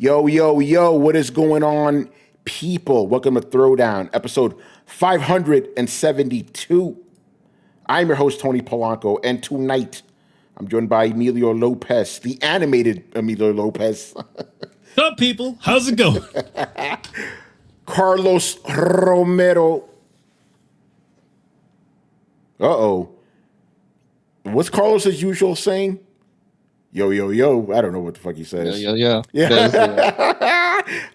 Yo, yo, yo, what is going on, people? Welcome to Throwdown, episode 572. I'm your host, Tony Polanco, and tonight I'm joined by Emilio Lopez, the animated Emilio Lopez. What's up, people? How's it going? Carlos Romero. Uh-oh. What's Carlos's usual saying? Yo, yo, yo. I don't know what the fuck he says. Yo, yo, yo.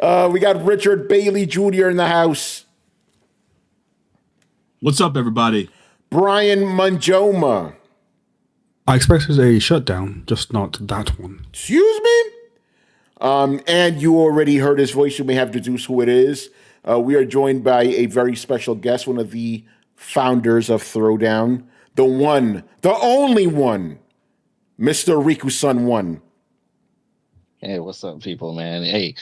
Yeah. We got Richard Bailey Jr. in the house. What's up, everybody? Brian Manjoma. I expected a shutdown, just not that one. Excuse me? And you already heard his voice. You may have deduced who it is. We are joined by a very special guest, one of the founders of Throwdown, the one, the only one, Mr. Riku-san 1. Hey, what's up, people, man? Hey,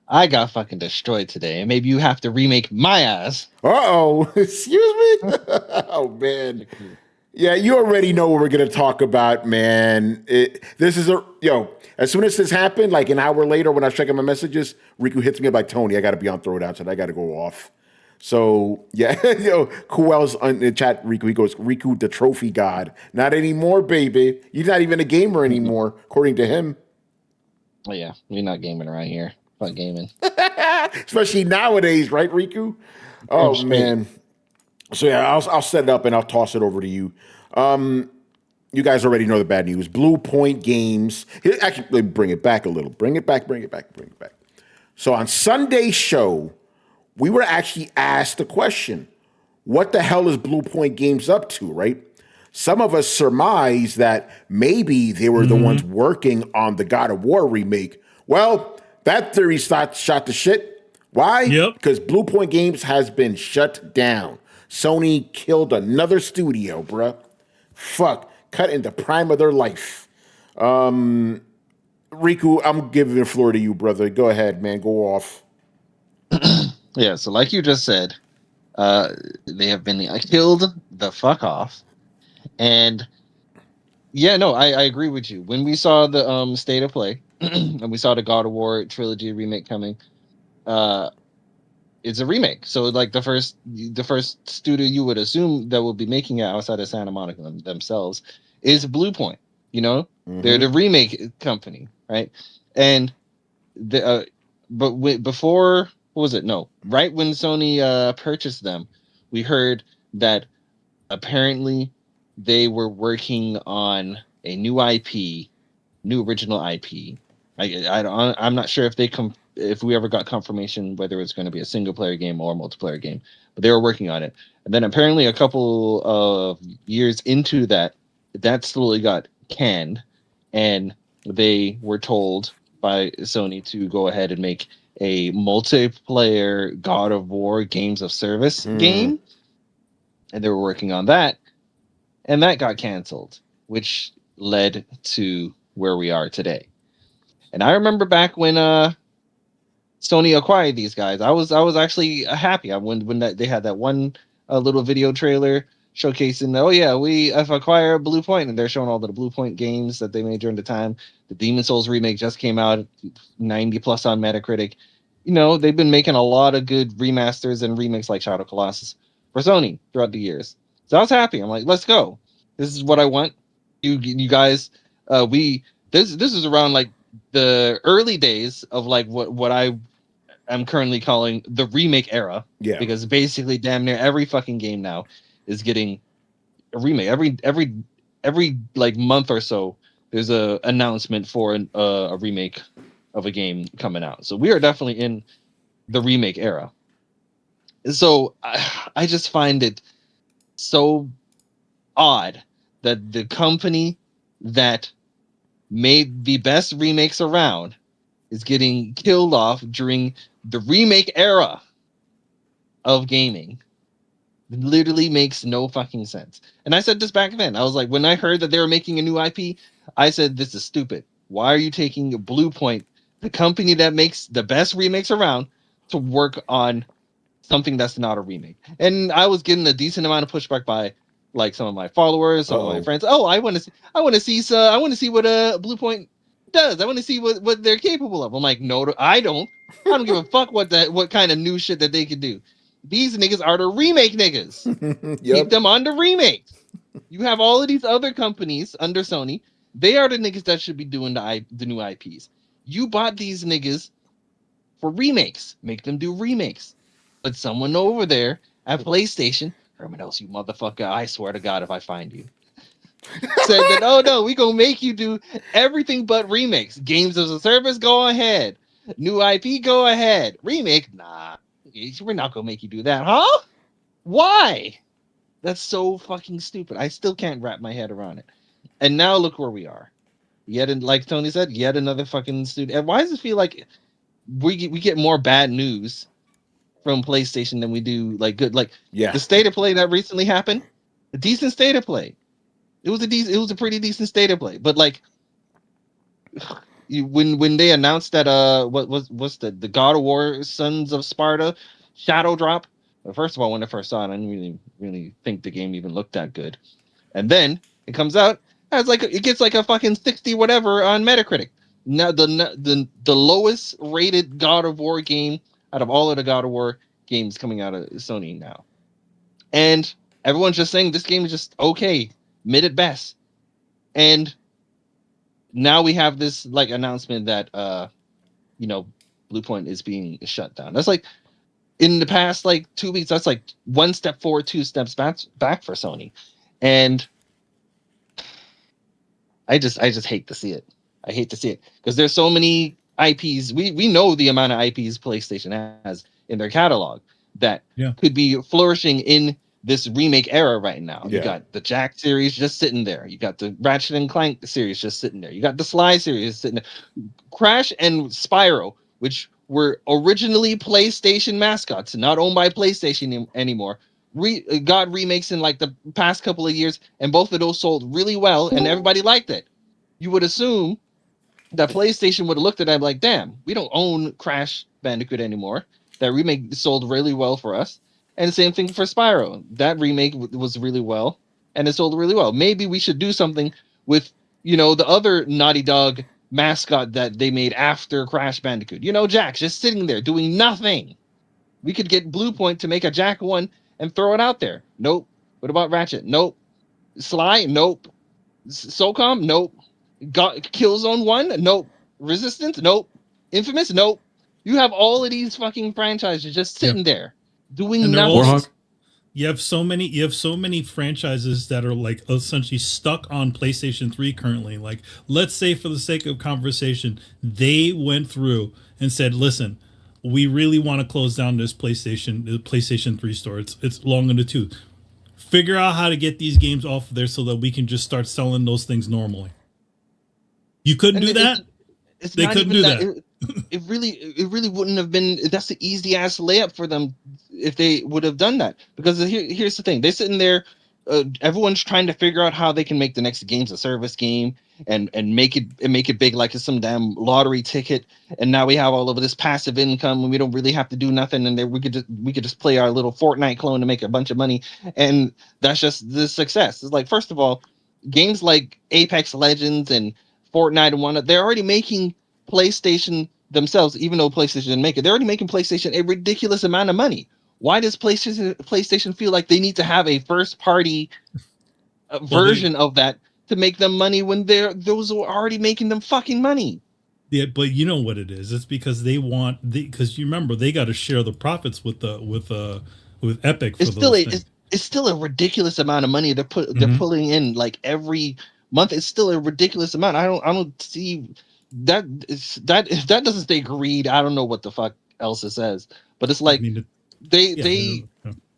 I got fucking destroyed today, and maybe you have to remake my ass. Uh-oh. Excuse me? Oh, man. Yeah, you already know what we're going to talk about, man. As soon as this happened, like an hour later when I was checking my messages, Riku hits me up like, Tony, I got to be on Throwdown today. I got to go off. So, yeah, who else on the chat, Riku? He goes, Riku, the trophy god. Not anymore, baby. You're not even a gamer anymore, according to him. Oh, yeah, we're not gaming around here. Fuck gaming. Especially nowadays, right, Riku? Oh, man. So, yeah, I'll set it up and I'll toss it over to you. You guys already know the bad news. Bluepoint Games. Actually, bring it back a little. Bring it back. So, on Sunday's show, we were actually asked the question, what the hell is Bluepoint Games up to, right? Some of us surmise that maybe they were the ones working on the God of War remake. Well, that theory shot to shit. Why? Yep. Because Bluepoint Games has been shut down. Sony killed another studio, bruh. Fuck. Cut in the prime of their life. Riku, I'm giving the floor to you, brother. Go ahead, man. Go off. Yeah, so like you just said, they have been killed the fuck off. And yeah, no, I agree with you. When we saw the State of Play and we saw the God of War trilogy remake coming, it's a remake. So like the first studio you would assume that will be making it outside of Santa Monica themselves is Bluepoint. You know, they're the remake company, right? And before. What was it? No. Right when Sony purchased them, we heard that apparently they were working on a new IP, new original IP. I'm not sure if we ever got confirmation whether it's going to be a single player game or a multiplayer game, but they were working on it. And then apparently a couple of years into that slowly got canned, and they were told by Sony to go ahead and make a multiplayer God of War Games of Service game, and they were working on that, and that got canceled, which led to where we are today. And I remember back when Sony acquired these guys, I was actually happy when they had that one little video trailer showcasing, oh yeah, we have acquired Bluepoint, and they're showing all the Bluepoint games that they made during the time. The Demon Souls remake just came out, 90 plus on Metacritic. You know, they've been making a lot of good remasters and remakes like Shadow Colossus for Sony throughout the years. So I was happy. I'm like, let's go. This is what I want. You guys, this is around like the early days of like what I am currently calling the remake era. Yeah. Because basically damn near every fucking game now is getting a remake. Every like month or so, there's a announcement for a remake of a game coming out. So we are definitely in the remake era. So I just find it so odd that the company that made the best remakes around is getting killed off during the remake era of gaming. It literally makes no fucking sense. And I said this back then. I was like, when I heard that they were making a new IP, I said, this is stupid. Why are you taking Bluepoint, the company that makes the best remakes around, to work on something that's not a remake? And I was getting a decent amount of pushback by like some of my followers, some of my friends. Oh, I want to see what Bluepoint does. I want to see what they're capable of. I'm like, no, I don't. I don't give a fuck what kind of new shit that they can do. These niggas are the remake niggas. Keep them on the remakes. You have all of these other companies under Sony. They are the niggas that should be doing the new IPs. You bought these niggas for remakes. Make them do remakes. But someone over there at PlayStation, Herman else, you motherfucker, I swear to God if I find you, said that, oh no, we gonna make you do everything but remakes. Games as a service, go ahead. New IP, go ahead. Remake, nah. We're not gonna make you do that, huh? Why? That's so fucking stupid. I still can't wrap my head around it. And now look where we are. Like Tony said, yet another fucking student. And why does it feel like we get more bad news from PlayStation than we do like good? Like the state of play that recently happened, a decent state of play. It was a pretty decent state of play. But like when they announced that what's the God of War Sons of Sparta Shadow Drop. Well, first of all, when I first saw it, I didn't really think the game even looked that good. And then it comes out, it gets like a fucking 60 whatever on Metacritic. Now the lowest rated God of War game out of all of the God of War games coming out of Sony now. And everyone's just saying this game is just okay, mid at best. And now we have this like announcement that Bluepoint is being shut down. That's like in the past like 2 weeks, that's like one step forward, two steps back for Sony. And I just hate to see it. I hate to see it because there's so many IPs. We know the amount of IPs PlayStation has in their catalog that could be flourishing in this remake era right now. You got the Jack series just sitting there. You got the Ratchet and Clank series just sitting there. You got the Sly series sitting there. Crash and Spyro, which were originally PlayStation mascots, not owned by PlayStation anymore, got remakes in like the past couple of years, and both of those sold really well, and everybody liked it. You would assume that PlayStation would have looked at that like, damn, we don't own Crash Bandicoot anymore. That remake sold really well for us. And the same thing for Spyro. That remake was really well, and it sold really well. Maybe we should do something with, the other Naughty Dog mascot that they made after Crash Bandicoot. Jack just sitting there doing nothing. We could get Bluepoint to make a Jack one and throw it out there. Nope. What about Ratchet? Nope. Sly? Nope. SOCOM? Nope. Killzone 1? Nope. Resistance? Nope. Infamous? Nope. You have all of these fucking franchises just sitting there doing nothing. You have so many franchises that are like essentially stuck on PlayStation 3 currently. Like, let's say for the sake of conversation, they went through and said, listen, we really want to close down this PlayStation 3 store. It's long in the tooth. Figure out how to get these games off of there so that we can just start selling those things normally. You couldn't do that? They couldn't do that. It really wouldn't have been. That's the easy ass layup for them if they would have done that. Because here's the thing: they're sitting there. Everyone's trying to figure out how they can make the next game's a service game and make it big like it's some damn lottery ticket. And now we have all of this passive income and we don't really have to do nothing. And we could just play our little Fortnite clone to make a bunch of money. And that's just the success. It's like, first of all, games like Apex Legends and Fortnite and whatnot, they're already making PlayStation themselves, even though PlayStation didn't make it, they're already making PlayStation a ridiculous amount of money. Why does PlayStation feel like they need to have a first party version of that to make them money when those are already making them fucking money? Yeah, but you know what it is? It's because because you remember they got to share the profits with Epic. It's still a ridiculous amount of money they're pulling in like every month. It's still a ridiculous amount. I don't see that. If that doesn't say greed, I don't know what the fuck else it says. But it's like they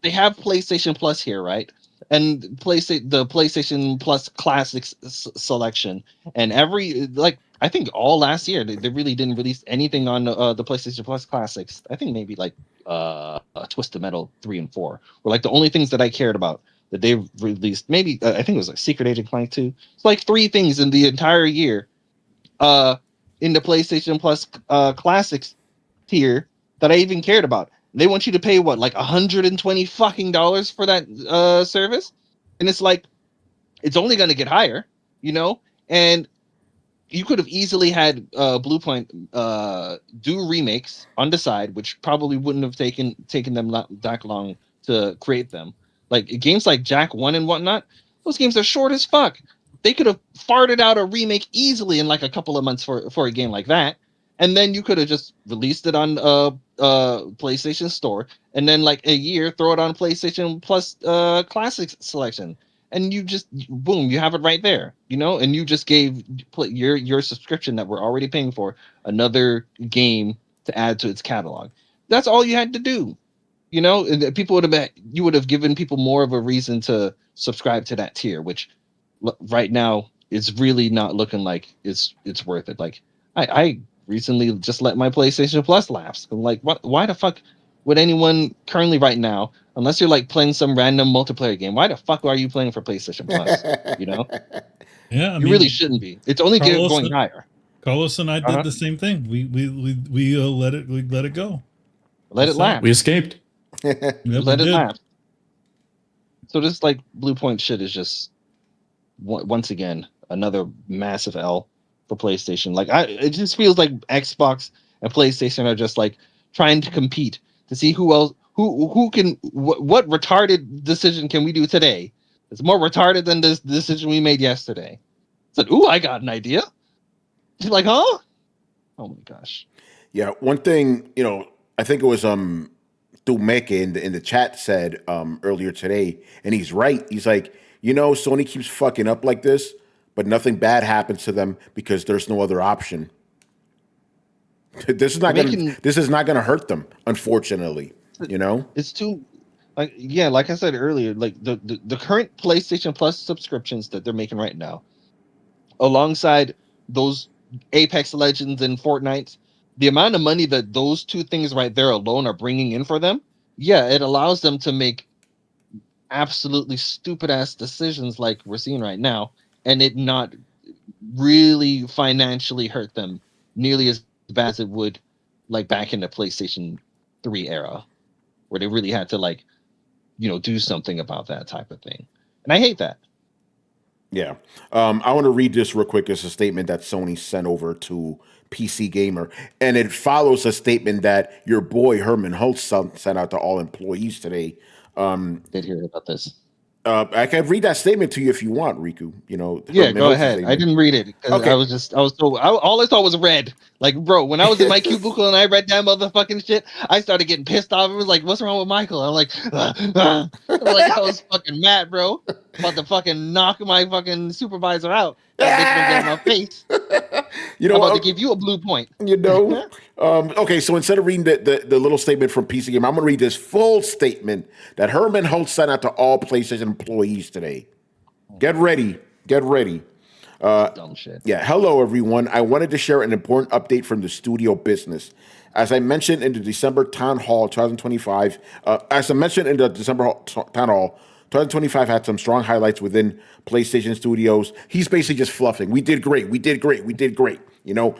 have PlayStation Plus here, right? And the PlayStation Plus Classics selection, and I think all last year they really didn't release anything on the PlayStation Plus Classics. I think maybe like Twisted Metal 3 and 4 were like the only things that I cared about that they've released. Maybe I think it was like Secret Agent Clank 2. It's like 3 things in the entire year in the PlayStation Plus Classics tier that I even cared about. They want you to pay what, like $120 fucking dollars for that service, and it's like it's only going to get higher, and you could have easily had Bluepoint do remakes on the side, which probably wouldn't have taken them that long to create them. Like games like Jack 1 and whatnot, those games are short as fuck. They could have farted out a remake easily in like a couple of months for a game like that, and then you could have just released it on PlayStation Store, and then like a year throw it on PlayStation Plus Classic selection, and you just boom, you have it right there, you know, and you just gave your subscription that we're already paying for another game to add to its catalog. That's all you had to do, you know. And people you would have given people more of a reason to subscribe to that tier, which right now it's really not looking like it's worth it. Like I recently just let my PlayStation Plus lapse. I'm like, what? Why the fuck would anyone currently right now, unless you're like playing some random multiplayer game, why the fuck are you playing for PlayStation Plus? You know? Yeah, you really shouldn't be. It's only going higher. Carlos and I did the same thing. We let it go. Let it lapse. We escaped. Yep, Let it lapse. So this like Bluepoint shit is just once again another massive L for PlayStation. Like it just feels like Xbox and PlayStation are just like trying to compete to see who else who can what retarded decision can we do today. It's more retarded than this decision we made yesterday. Said, "Ooh, I got an idea." She's like, "Huh?" Oh my gosh. Yeah, one thing, you know, I think it was Dumeke in the chat said earlier today, and he's right. He's like, you know, Sony keeps fucking up like this, but nothing bad happens to them because there's no other option. This is not gonna hurt them, unfortunately. You know, it's too like like I said earlier, like the current PlayStation Plus subscriptions that they're making right now, alongside those Apex Legends and Fortnite, the amount of money that those two things right there alone are bringing in for them, it allows them to make absolutely stupid ass decisions like we're seeing right now, and it not really financially hurt them nearly as bad as it would like back in the PlayStation 3 era, where they really had to like, you know, do something about that type of thing. And I hate that. Yeah. I want to read this real quick. It's a statement that Sony sent over to PC Gamer, and it follows a statement that your boy Herman Holtz sent out to all employees today. Did hear about this. I can read that statement to you if you want, Riku. You know, yeah, go ahead. I didn't read it because okay. All I saw was red. Like, bro, when I was in my cubicle and I read that motherfucking shit, I started getting pissed off. It was like, what's wrong with Michael? I'm like, I was fucking mad, bro. About to fucking knock my fucking supervisor out. That bitch gonna get in my face. You know, I'm about to give you a blue point. You know, okay. So instead of reading the little statement from PC Game, I'm gonna read this full statement that Herman Holtz sent out to all PlayStation employees today. Get ready. Dumb shit. Yeah. Hello, everyone. I wanted to share an important update from the studio business. As I mentioned in the December Town Hall 2025, 2025 had some strong highlights within PlayStation Studios. He's basically just fluffing. We did great. You know,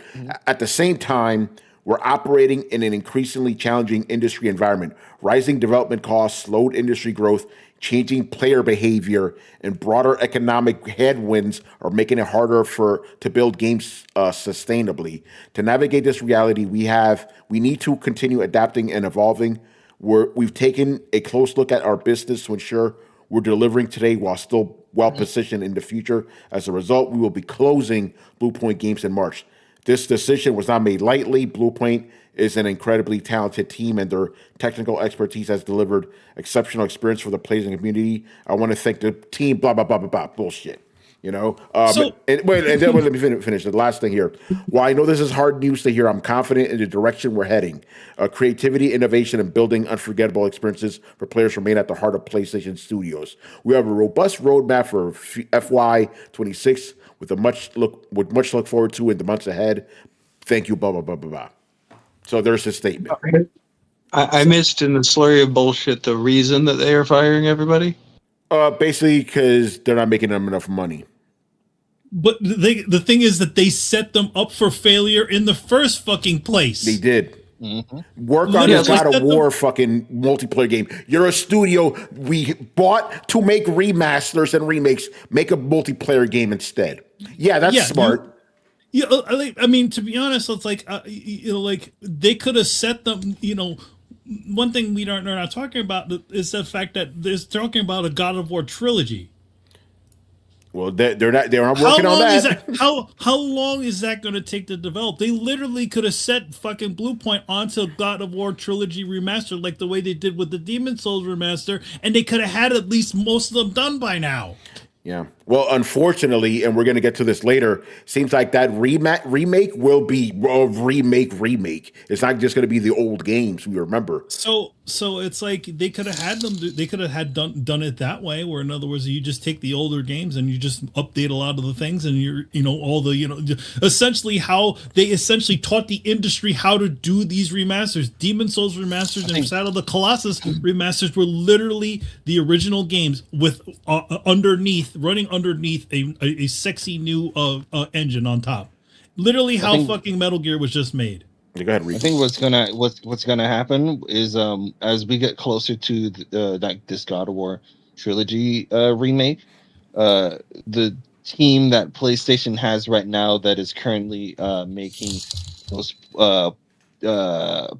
At the same time, we're operating in an increasingly challenging industry environment. Rising development costs, slowed industry growth, changing player behavior, and broader economic headwinds are making it harder to build games sustainably. To navigate this reality, we need to continue adapting and evolving. We've taken a close look at our business to ensure we're delivering today while still well positioned in the future. As a result, we will be closing Bluepoint Games in March. This decision was not made lightly. Bluepoint is an incredibly talented team, and their technical expertise has delivered exceptional experience for the players and community. I want to thank the team. Blah blah blah blah blah. Bullshit. You know. And then let me finish the last thing here. While I know this is hard news to hear, I'm confident in the direction we're heading. Creativity, innovation, and building unforgettable experiences for players remain at the heart of PlayStation Studios. We have a robust roadmap for FY26 with much look forward to in the months ahead. Thank you. Blah blah blah blah blah. So there's his statement. I missed in the slurry of bullshit the reason that they are firing everybody. Basically, because they're not making them enough money. But the thing is that they set them up for failure in the first fucking place. They did. Work on this God of War fucking multiplayer game. You're a studio we bought to make remasters and remakes. Make a multiplayer game instead. Yeah, that's smart. I mean, to be honest, it's like like they could have set them. One thing they're not talking about is the fact that they're talking about a God of War trilogy. Well, they're not working on that. How long is that going to take to develop? They literally could have set fucking Bluepoint onto God of War trilogy remaster, like the way they did with the Demon Souls remaster, and they could have had at least most of them done by now. Yeah. Well, unfortunately, and we're going to get to this later, seems like that remake will be a remake. It's not just going to be the old games we remember. So it's like they could have had them. They could have done it that way, where in other words, you just take the older games and you just update a lot of the things, and all the essentially how they essentially taught the industry how to do these remasters. Demon Souls remasters and Shadow of the Colossus remasters were literally the original games with running underneath a sexy new engine on top. Literally how fucking Metal Gear was just made. Go ahead, Reed. I think what's gonna happen is as we get closer to this God of War trilogy remake, the team that PlayStation has right now that is currently making those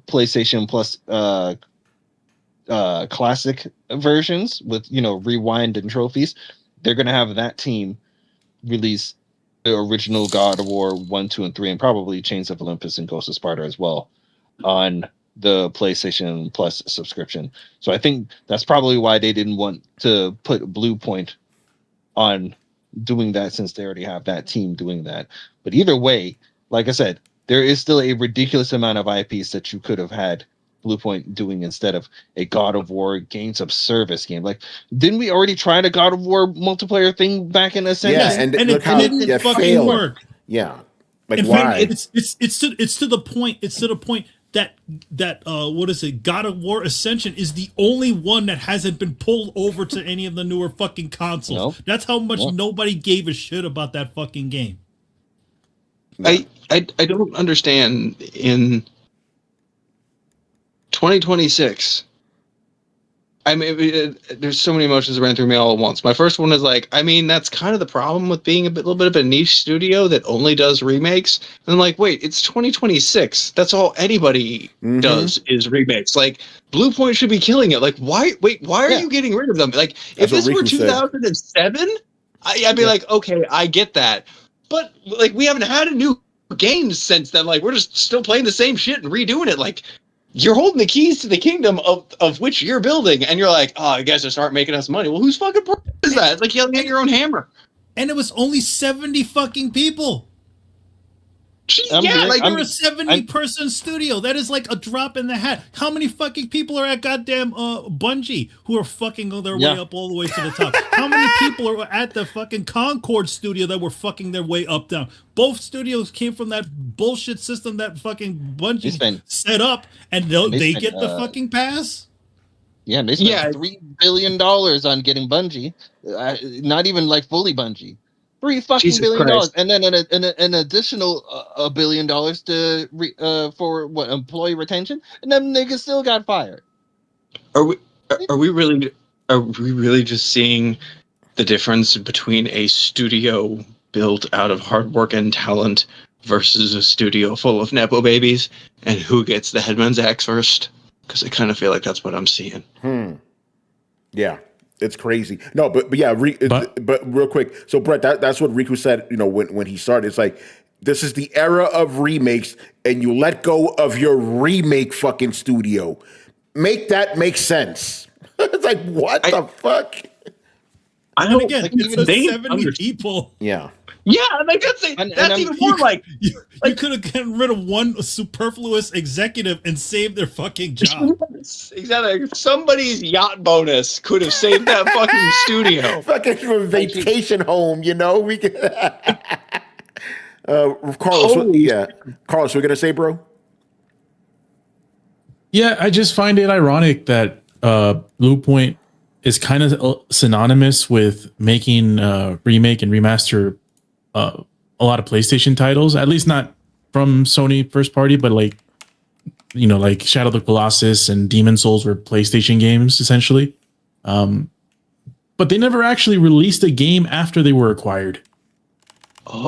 PlayStation Plus classic versions with rewind and trophies, they're gonna have that team release the original God of War 1, 2, and 3, and probably Chains of Olympus and Ghost of Sparta as well on the PlayStation Plus subscription. So I think that's probably why they didn't want to put Bluepoint on doing that, since they already have that team doing that. But either way, like I said, there is still a ridiculous amount of IPs that you could have had Bluepoint doing instead of a God of War games of service game. Like, didn't we already try the God of War multiplayer thing back in Ascension? Yeah, and it didn't fucking work. Yeah, like in why? Fact, it's to the point. It's to the point that what is it? God of War Ascension is the only one that hasn't been pulled over to any of the newer fucking consoles. Nope. That's how much nobody gave a shit about that fucking game. I don't understand in 2026. I mean, there's so many emotions that ran through me all at once. My first one is like, I mean, that's kind of the problem with being a little bit of a niche studio that only does remakes. And I'm like, wait, it's 2026. That's all anybody does is remakes. Like, Bluepoint should be killing it. Like, why are you getting rid of them? Like, if this were 2007, I'd be like, okay, I get that. But like, we haven't had a new game since then. Like, we're just still playing the same shit and redoing it. Like, you're holding the keys to the kingdom of which you're building, and you're like, oh, I guess just start making us money. Well, whose fucking problem is that? It's like yelling at your own hammer. And it was only 70 fucking people. Like you're a 70-person studio. That is like a drop in the hat. How many fucking people are at goddamn Bungie who are fucking their way up all the way to the top? How many people are at the fucking Concord studio that were fucking their way up down? Both studios came from that bullshit system that fucking Bungie set up, and they get the fucking pass. Yeah, they spent $3 billion on getting Bungie. Not even like fully Bungie. $3 billion, and then an additional $1 billion to for what, employee retention, and them niggas still got fired. Are we really just seeing the difference between a studio built out of hard work and talent versus a studio full of nepo babies, and who gets the headman's axe first? Because I kind of feel like that's what I'm seeing. Yeah. It's crazy. No, but yeah, but real quick. So Brett, that's what Riku said, when he started. It's like, this is the era of remakes, and you let go of your remake fucking studio. Make that make sense. It's like, what the fuck? I don't again, like, it's 70 people. Yeah. Yeah, like that's even more like you could have gotten rid of one superfluous executive and saved their fucking job. Exactly. Somebody's yacht bonus could have saved that fucking studio. Fucking vacation home, we can. Carlos, Carlos, we're gonna say, bro. Yeah, I just find it ironic that Bluepoint is kind of synonymous with making remake and remaster a lot of PlayStation titles, at least not from Sony first party, but like Shadow of the Colossus and Demon Souls were PlayStation games essentially. But they never actually released a game after they were acquired.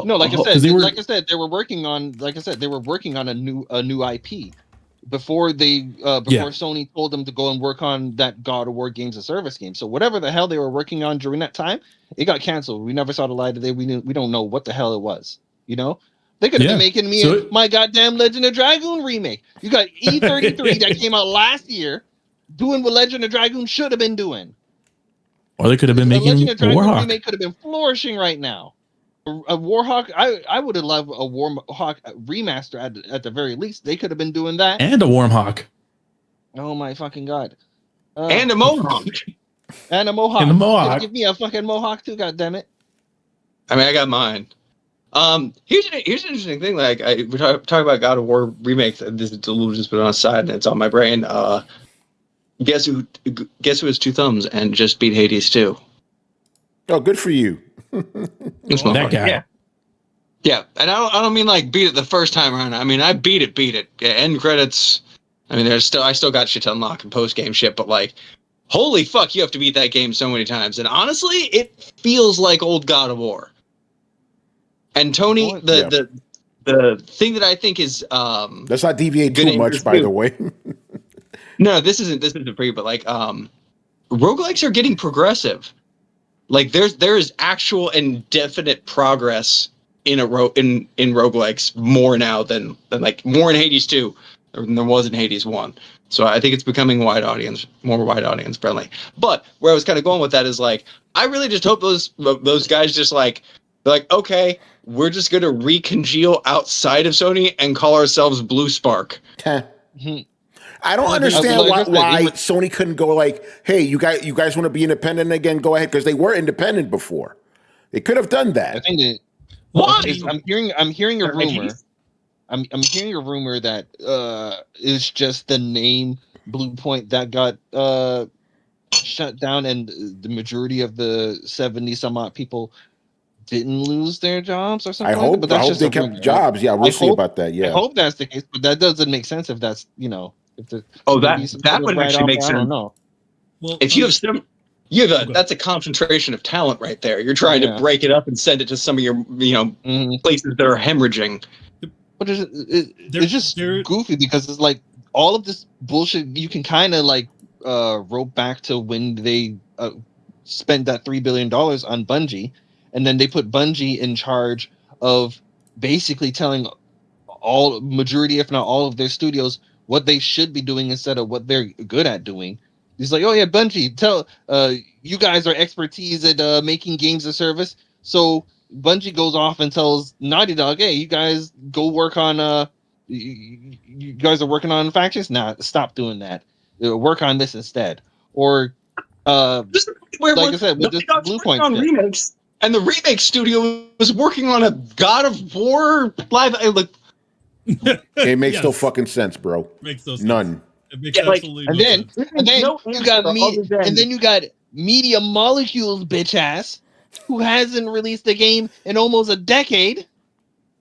No, like I said, 'cause they were- they were working on, a new IP before Sony told them to go and work on that God of War Games of Service game. So whatever the hell they were working on during that time, it got canceled. We never saw the light of day. We don't know what the hell it was. You know, they could have been making me my goddamn Legend of Dragoon remake. You got E33 that came out last year, doing what Legend of Dragoon should have been doing. Or they could have been making Legend of Dragoon Warhawk. remake could have been flourishing right now. A Warhawk, I would have loved a Warhawk remaster at the very least. They could have been doing that. And a Warmhawk. Oh my fucking god! And a Mohawk. And a Mohawk. And a Mohawk. Give me a fucking Mohawk too, goddammit. I mean, I got mine. Here's an interesting thing. Like, we talk about God of War remakes. This is a little just put on a side, and it's on my brain. Guess who has two thumbs and just beat Hades 2? Oh, good for you. That guy. Yeah, and I don't mean like beat it the first time around. I mean I beat it. Yeah, end credits. I mean I still got shit to unlock and post game shit, but like, holy fuck, you have to beat that game so many times. And honestly, it feels like old God of War. And Tony, the thing that I think is let's not deviate too much, by the way. No, this isn't free, but like roguelikes are getting progressive. Like there is actual and definite progress in roguelikes more now than like more in Hades 2 than there was in Hades 1. So I think it's becoming more wide audience friendly. But where I was kind of going with that is like, I really just hope those guys just like, they're like, okay, we're just going to recongeal outside of Sony and call ourselves Blue Spark. I don't understand why Sony couldn't go like, hey, you guys want to be independent again? Go ahead, because they were independent before. They could have done that. I think that. I'm hearing a rumor. I'm hearing a rumor that it's just the name Bluepoint that got shut down, and the majority of the 70 some odd people didn't lose their jobs or something. I hope they kept jobs. Yeah, we'll see about that. Yeah, I hope that's the case, but that doesn't make sense if that's that would actually make sense. I don't know. Well, if you have that's a concentration of talent right there. You're trying to break it up and send it to some of your places that are hemorrhaging. But it's just goofy because it's like all of this bullshit. You can kind of like rope back to when they spent that $3 billion on Bungie, and then they put Bungie in charge of basically telling majority, if not all, of their studios what they should be doing instead of what they're good at doing. He's like, oh yeah, Bungie, tell you guys are expertise at making games of service. So Bungie goes off and tells Naughty Dog, hey, you guys go work on you guys are working on factions? Nah, stop doing that. Work on this instead. Or like I said, with this Bluepoint on remakes, and the remake studio was working on a God of War live. It makes no fucking sense, bro. Makes no sense. None. It makes absolutely no sense. And then you got Media Molecules, bitch ass, who hasn't released a game in almost a decade.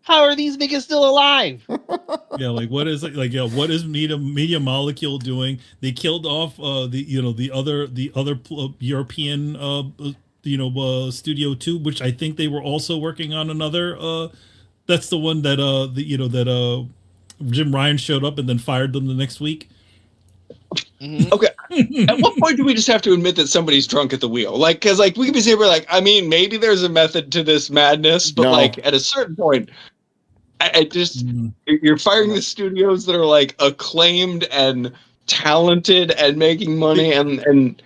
How are these niggas still alive? Yeah, like what is what is Media Molecule doing? They killed off the other European Studio 2, which I think they were also working on another. That's the one that Jim Ryan showed up and then fired them the next week. Mm-hmm. Okay. At what point do we just have to admit that somebody's drunk at the wheel? Like, because like we could be saying, we're like, I mean, maybe there's a method to this madness, but like at a certain point, I just you're firing the studios that are like acclaimed and talented and making money, and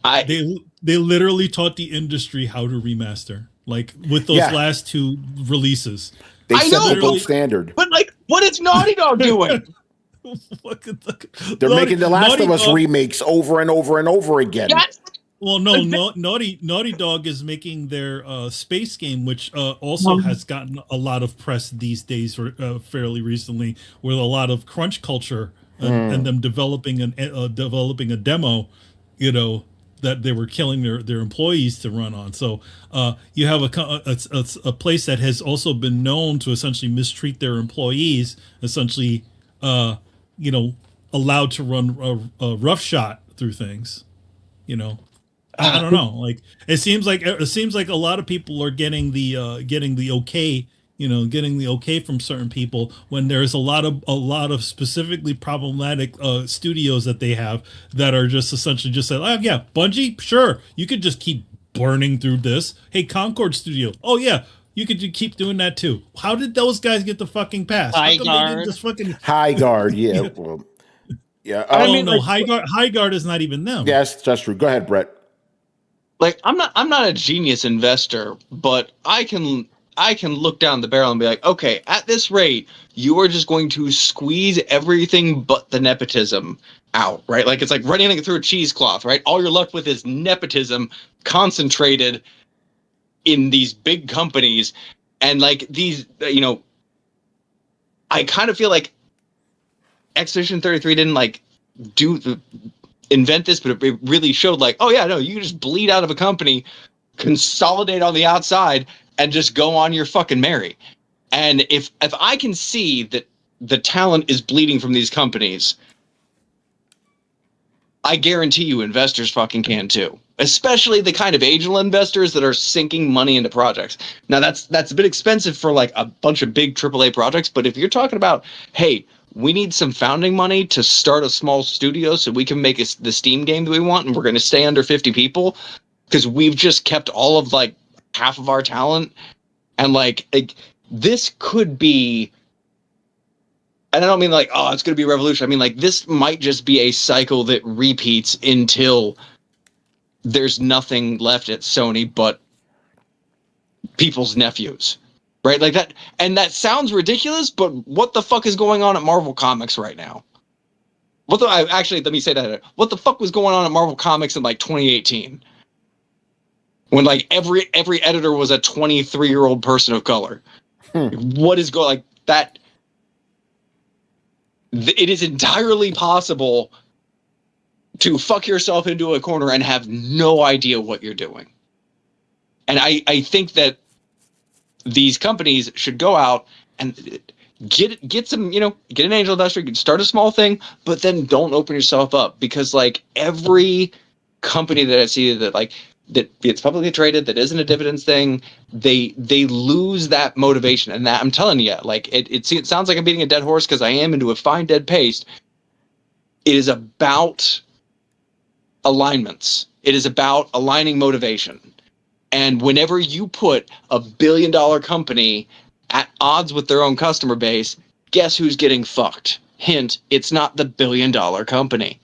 they literally taught the industry how to remaster, like with those last two releases. They set the gold standard. But like, what is Naughty Dog doing? They're making the Last of Us remakes over and over and over again. Well, no, Naughty Dog is making their space game, which also has gotten a lot of press these days, fairly recently, with a lot of crunch culture and them developing a demo, that they were killing their employees to run on. So you have a place that has also been known to essentially mistreat their employees, essentially, allowed to run a rough shot through things, I don't know. Like it seems like a lot of people are getting the okay, getting the okay from certain people when there's a lot of specifically problematic studios that they have that are just essentially just said, oh yeah, Bungie, sure, you could just keep burning through this. Hey, Concord Studio, oh yeah, you could keep doing that too. How did those guys get the fucking pass? How come they didn't just fucking Highguard, yeah, well, yeah. I mean, no, Highguard is not even them. Yes, that's true. Go ahead, Brett. Like I'm not a genius investor, but I can look down the barrel and be like, okay, at this rate, you are just going to squeeze everything but the nepotism out, right? Like it's like running it through a cheesecloth, right? All you're left with is nepotism concentrated in these big companies, and like these, I kind of feel like Expedition 33 didn't like invent this, but it really showed like, oh yeah, no, you can just bleed out of a company, consolidate on the outside, and just go on your fucking merry. And if I can see that the talent is bleeding from these companies, I guarantee you investors fucking can too. Especially the kind of angel investors that are sinking money into projects. Now that's a bit expensive for like a bunch of big AAA projects, but if you're talking about, hey, we need some founding money to start a small studio so we can make the Steam game that we want, and we're going to stay under 50 people because we've just kept all of like half of our talent, and like this could be, and I don't mean like, oh, it's going to be a revolution. I mean like this might just be a cycle that repeats until there's nothing left at Sony but people's nephews, right? Like that, and that sounds ridiculous, but what the fuck is going on at Marvel Comics right now? Actually, let me say that. What the fuck was going on at Marvel Comics in like 2018? When like every editor was a 23-year-old person of color. What is going like that? It is entirely possible to fuck yourself into a corner and have no idea what you're doing. And I think that these companies should go out and get some, get an angel investor, start a small thing, but then don't open yourself up, because like every company that I see that it's publicly traded, that isn't a dividends thing, they lose that motivation. And that, I'm telling you, like it sounds like I'm beating a dead horse, because I am, into a fine dead pace. It is about alignments. It is about aligning motivation. And whenever you put a $1 billion company at odds with their own customer base, guess who's getting fucked? Hint, it's not the $1 billion company.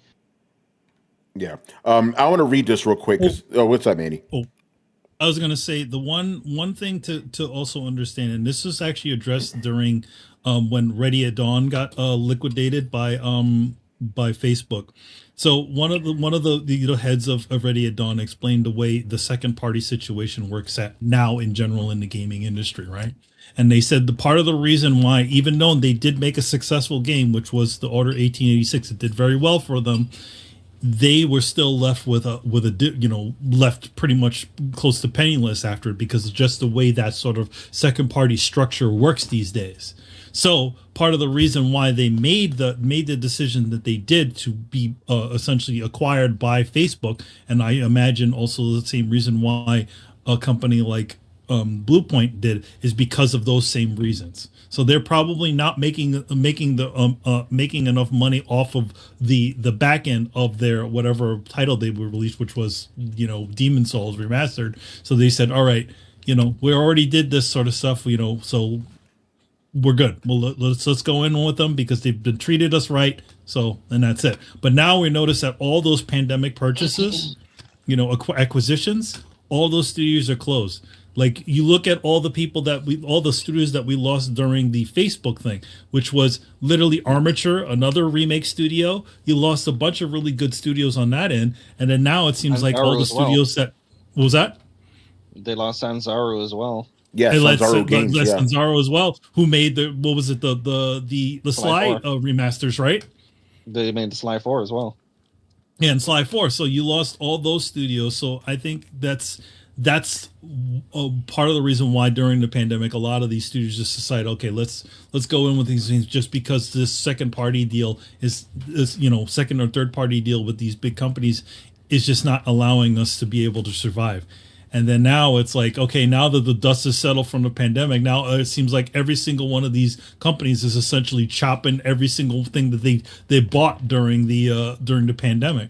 Yeah. I want to read this real quick. What's up, Manny? I was going to say the one thing to also understand, and this was actually addressed during when Ready at Dawn got liquidated by Facebook. So one of the heads of Ready at Dawn explained the way the second party situation works at now in general in the gaming industry, right? And they said the part of the reason why, even though they did make a successful game, which was the Order 1886, it did very well for them, they were still left with left pretty much close to penniless after it, because of just the way that sort of second party structure works these days. So part of the reason why they made the decision that they did to be essentially acquired by Facebook, and I imagine also the same reason why a company like Bluepoint did, is because of those same reasons. So they're probably not making enough money off of the back end of their whatever title they were released, which was Demon Souls remastered. So they said, all right, we already did this sort of stuff, so we're good. Well, let's go in with them because they've been treated us right. So, and that's it. But now we notice that all those pandemic purchases, acquisitions, all those studios are closed. Like you look at all the studios that we lost during the Facebook thing, which was literally Armature, another remake studio. You lost a bunch of really good studios on that end. And then now it seems like all the studios what was that? They lost Sanzaru as well. Yeah, Sanzaru Games, Sanzaru as well, who made the Sly remasters, right? They made the Sly 4 as well. Yeah, and Sly 4. So you lost all those studios. So I think that's part of the reason why during the pandemic a lot of these studios just decide, okay, let's go in with these things, just because this second party deal is second or third party deal with these big companies is just not allowing us to be able to survive. And then now it's like, okay, now that the dust has settled from the pandemic, now it seems like every single one of these companies is essentially chopping every single thing that they bought during the pandemic.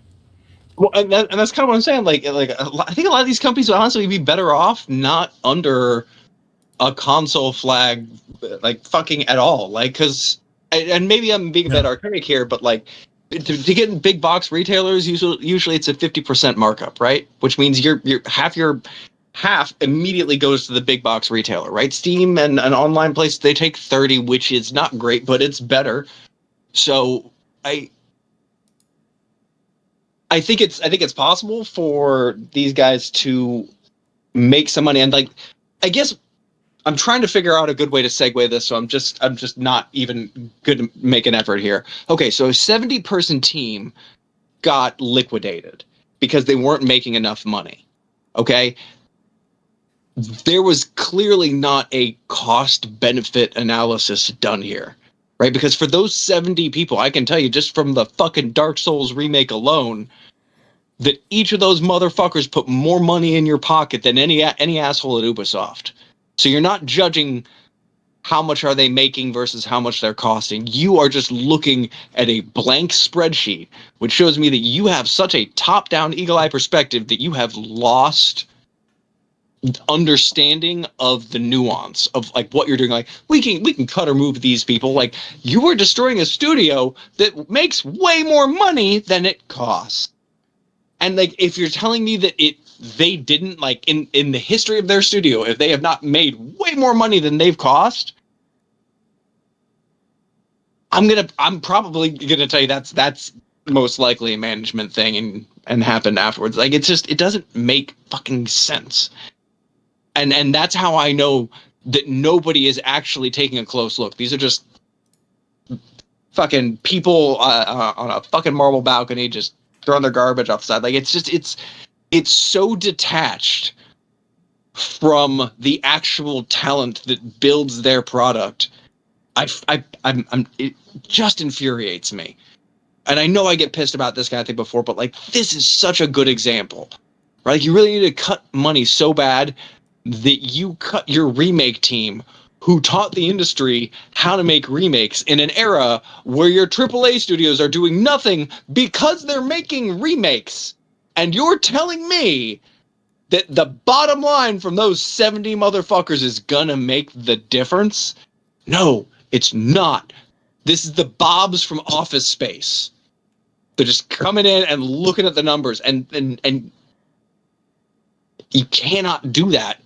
Well, and that's kind of what I'm saying. I think a lot of these companies would honestly be better off not under a console flag, like fucking at all. Like, because, and maybe I'm being a bit archaic here, but like to get in big box retailers, usually it's a 50% markup, right? Which means your half immediately goes to the big box retailer, right? Steam and an online place, they take 30, which is not great, but it's better. So I think it's possible for these guys to make some money, and like, I guess I'm trying to figure out a good way to segue this, so I'm just not even good to make an effort here. Okay, so a 70-person team got liquidated because they weren't making enough money. Okay, there was clearly not a cost benefit analysis done here, right? Because for those 70 people, I can tell you just from the fucking Dark Souls remake alone, that each of those motherfuckers put more money in your pocket than any asshole at Ubisoft. So you're not judging how much are they making versus how much they're costing. You are just looking at a blank spreadsheet, which shows me that you have such a top-down eagle-eye perspective that you have lost understanding of the nuance of like what you're doing. Like, we can cut or move these people. Like, you are destroying a studio that makes way more money than it costs. And like, if you're telling me that they didn't, like, in the history of their studio, if they have not made way more money than they've cost, I'm probably gonna tell you that's most likely a management thing and happened afterwards. Like, it's just, it doesn't make fucking sense. And that's how I know that nobody is actually taking a close look. These are just fucking people on a fucking marble balcony just throwing their garbage off the side. Like, it's just, it's so detached from the actual talent that builds their product. It just infuriates me. And I know I get pissed about this kind of thing before, but like, this is such a good example, right? Like, you really need to cut money so bad that you cut your remake team, who taught the industry how to make remakes in an era where your AAA studios are doing nothing because they're making remakes. And you're telling me that the bottom line from those 70 motherfuckers is gonna make the difference? No, it's not. This is the Bobs from Office Space. They're just coming in and looking at the numbers, and you cannot do that.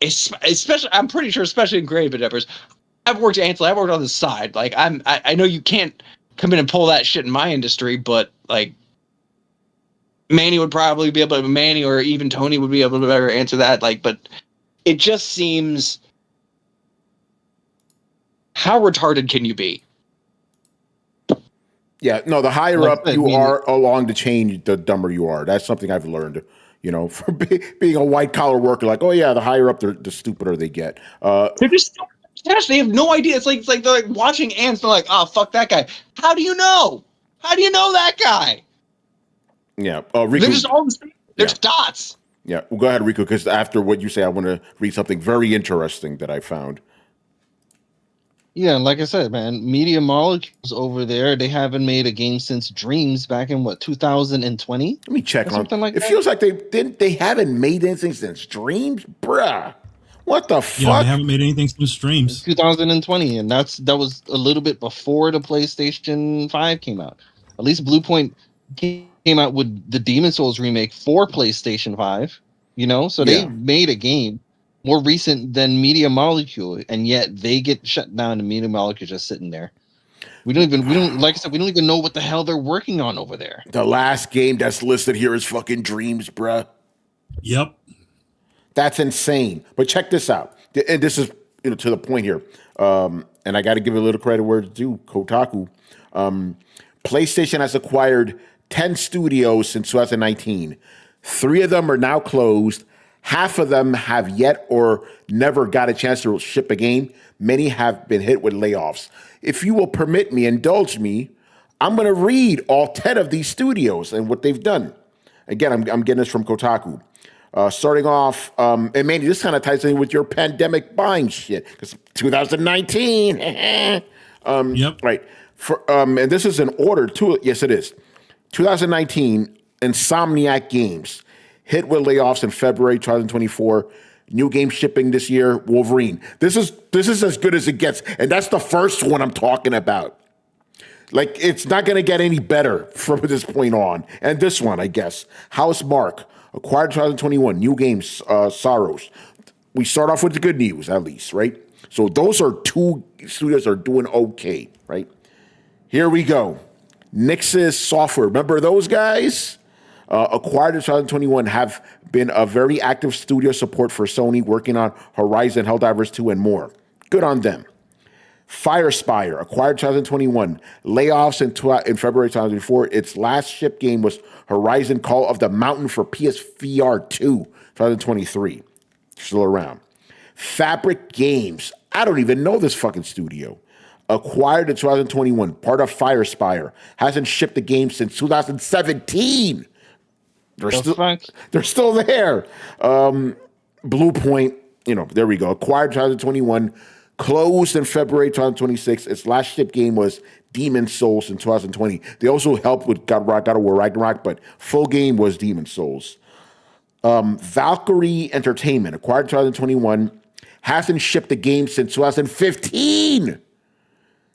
Especially, I'm pretty sure, especially in creative endeavors. I've worked Ansel, I've worked on the side. Like, I know you can't come in and pull that shit in my industry, but like, Manny would probably be able to, Manny or even Tony would be able to better answer that. Like, but it just seems, how retarded can you be? Yeah, no, the higher up you are along the chain, the dumber you are. That's something I've learned, you know, from being a white collar worker. Like, oh yeah, the higher up, the stupider they get. They're just, they have no idea. It's like they're like watching ants. They're like, oh, fuck that guy. How do you know? How do you know that guy? Yeah, Riku, they're just all the same. They're just dots. Yeah, well, go ahead, Riku, because after what you say, I want to read something very interesting that I found. Yeah, like I said, man, Media Molecules over there, they haven't made a game since Dreams back in, what, 2020? Let me check on something like it. That? Feels like they haven't made anything since Dreams? Bruh. What the fuck? Yeah, they haven't made anything since Dreams. 2020, and that was a little bit before the PlayStation 5 came out. At least Bluepoint came out with the Demon Souls remake for PlayStation 5, you know? So they made a game more recent than Media Molecule, and yet they get shut down and Media Molecule just sitting there. We don't like I said, we don't even know what the hell they're working on over there. The last game that's listed here is fucking Dreams, bruh. Yep. That's insane. But check this out. And this is, you know, to the point here. And I got to give a little credit where it's due. Kotaku. PlayStation has acquired 10 studios since 2019. 3 of them are now closed. Half of them have yet or never got a chance to ship a game. Many have been hit with layoffs. If you will permit me, indulge me, I'm going to read all 10 of these studios and what they've done. Again, I'm getting this from Kotaku. Starting off, and Manny, this kind of ties in with your pandemic buying shit because 2019. Yep. Right. And this is an order too. Yes, it is. 2019, Insomniac Games hit with layoffs in February 2024. New game shipping this year, Wolverine. This is as good as it gets, and that's the first one I'm talking about. Like, it's not going to get any better from this point on. And this one, I guess, House Mark, acquired 2021, new games, Sorrows. We start off with the good news, at least, right? So those are two studios that are doing okay, right? Here we go. Nixis Software. Remember those guys? Acquired in 2021, have been a very active studio support for Sony, working on Horizon, Helldivers 2, and more. Good on them. Firespire, acquired 2021. Layoffs in February 2024. Its last shipped game was Horizon Call of the Mountain for PSVR 2, 2023. Still around. Fabric Games. I don't even know this fucking studio. Acquired in 2021. Part of Firespire. Hasn't shipped the game since 2017. They're still there. Bluepoint, there we go. Acquired 2021. Closed in February 2026. Its last shipped game was Demon Souls in 2020. They also helped with God of War Ragnarok, but full game was Demon Souls. Valkyrie Entertainment, acquired 2021. Hasn't shipped the game since 2015.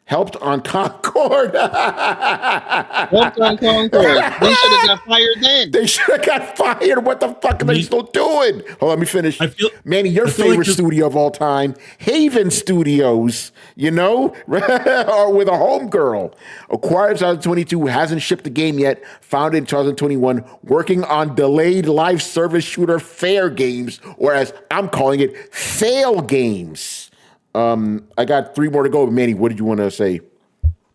Helped on Concord. Helped on Concord. They should have got fired then. They should have got fired. What the fuck are they still doing? Hold on, let me finish. Manny, your favorite studio of all time, Haven Studios, or with a homegirl. Acquired 2022, hasn't shipped the game yet. Founded in 2021, working on delayed live service shooter Fair Games, or as I'm calling it, Fail Games. I got 3 more to go. Manny, what did you want to say?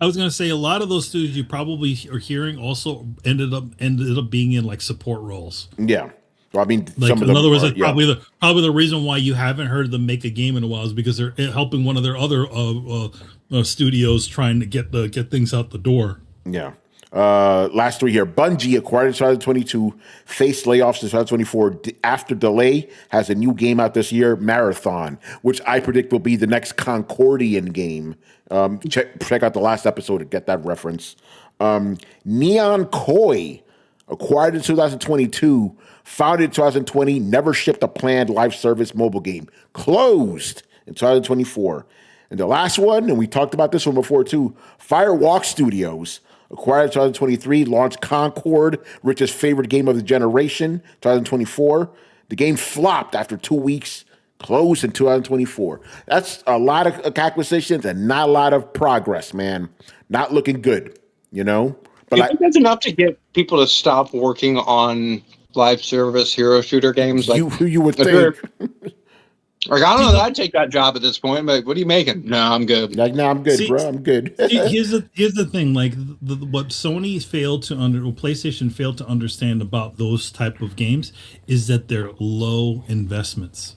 I was going to say a lot of those studios you probably are hearing also ended up being in like support roles. Yeah, well, I mean, like, some of in them other words, are, like probably the reason why you haven't heard them make a game in a while is because they're helping one of their other studios trying to get things out the door. Yeah. Last 3 here. Bungie, acquired in 2022, faced layoffs in 2024. After delay, has a new game out this year, Marathon, which I predict will be the next Concordian game. Check out the last episode to get that reference. Neon Koi, acquired in 2022, founded in 2020, never shipped a planned live service mobile game. Closed in 2024. And the last one, and we talked about this one before too, Firewalk Studios, acquired in 2023, launched Concord, Rich's favorite game of the generation, 2024. The game flopped after 2 weeks, closed in 2024. That's a lot of acquisitions and not a lot of progress, man. Not looking good, But I think that's enough to get people to stop working on live service hero shooter games. Like you would think. Like, I don't know that I'd take that job at this point. But what are you making? No, I'm good. Like, no, I'm good, bro. I'm good. Here's the thing. Like, what Sony PlayStation failed to understand about those type of games is that they're low investments.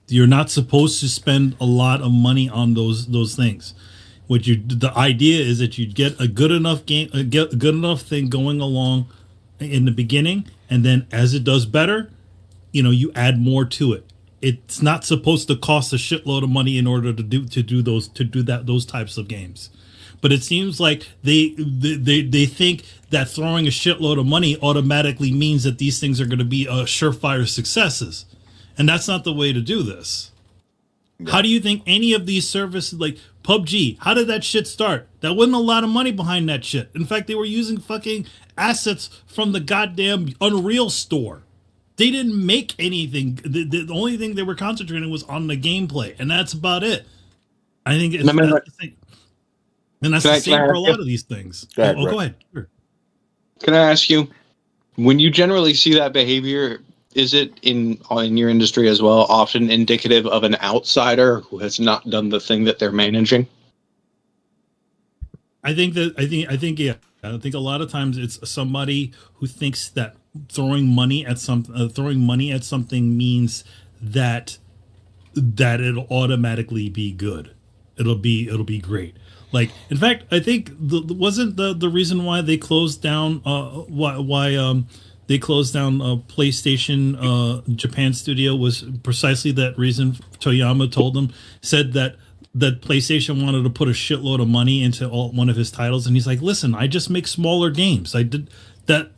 You're not supposed to spend a lot of money on those things. The idea is that you get a good enough game, get a good enough thing going along in the beginning, and then as it does better, you add more to it. It's not supposed to cost a shitload of money in order to do those types of games. But it seems like they think that throwing a shitload of money automatically means that these things are going to be surefire successes. And that's not the way to do this. Yeah. How do you think any of these services, like PUBG, how did that shit start? There wasn't a lot of money behind that shit. In fact, they were using fucking assets from the goddamn Unreal store. They didn't make anything. The only thing they were concentrating was on the gameplay, and that's about it. I think that's the thing. And that's the same for a lot of these things. Go ahead. Sure. Can I ask you, when you generally see that behavior, is it in your industry as well often indicative of an outsider who has not done the thing that they're managing? I think yeah. I think a lot of times it's somebody who thinks that throwing money at something means that it'll automatically be good. It'll be great. Like, in fact, I think wasn't the reason why they closed down they closed down PlayStation Japan studio was precisely that reason. Toyama told them, said that PlayStation wanted to put a shitload of money into one of his titles, and he's like, listen, I just make smaller games. I did that,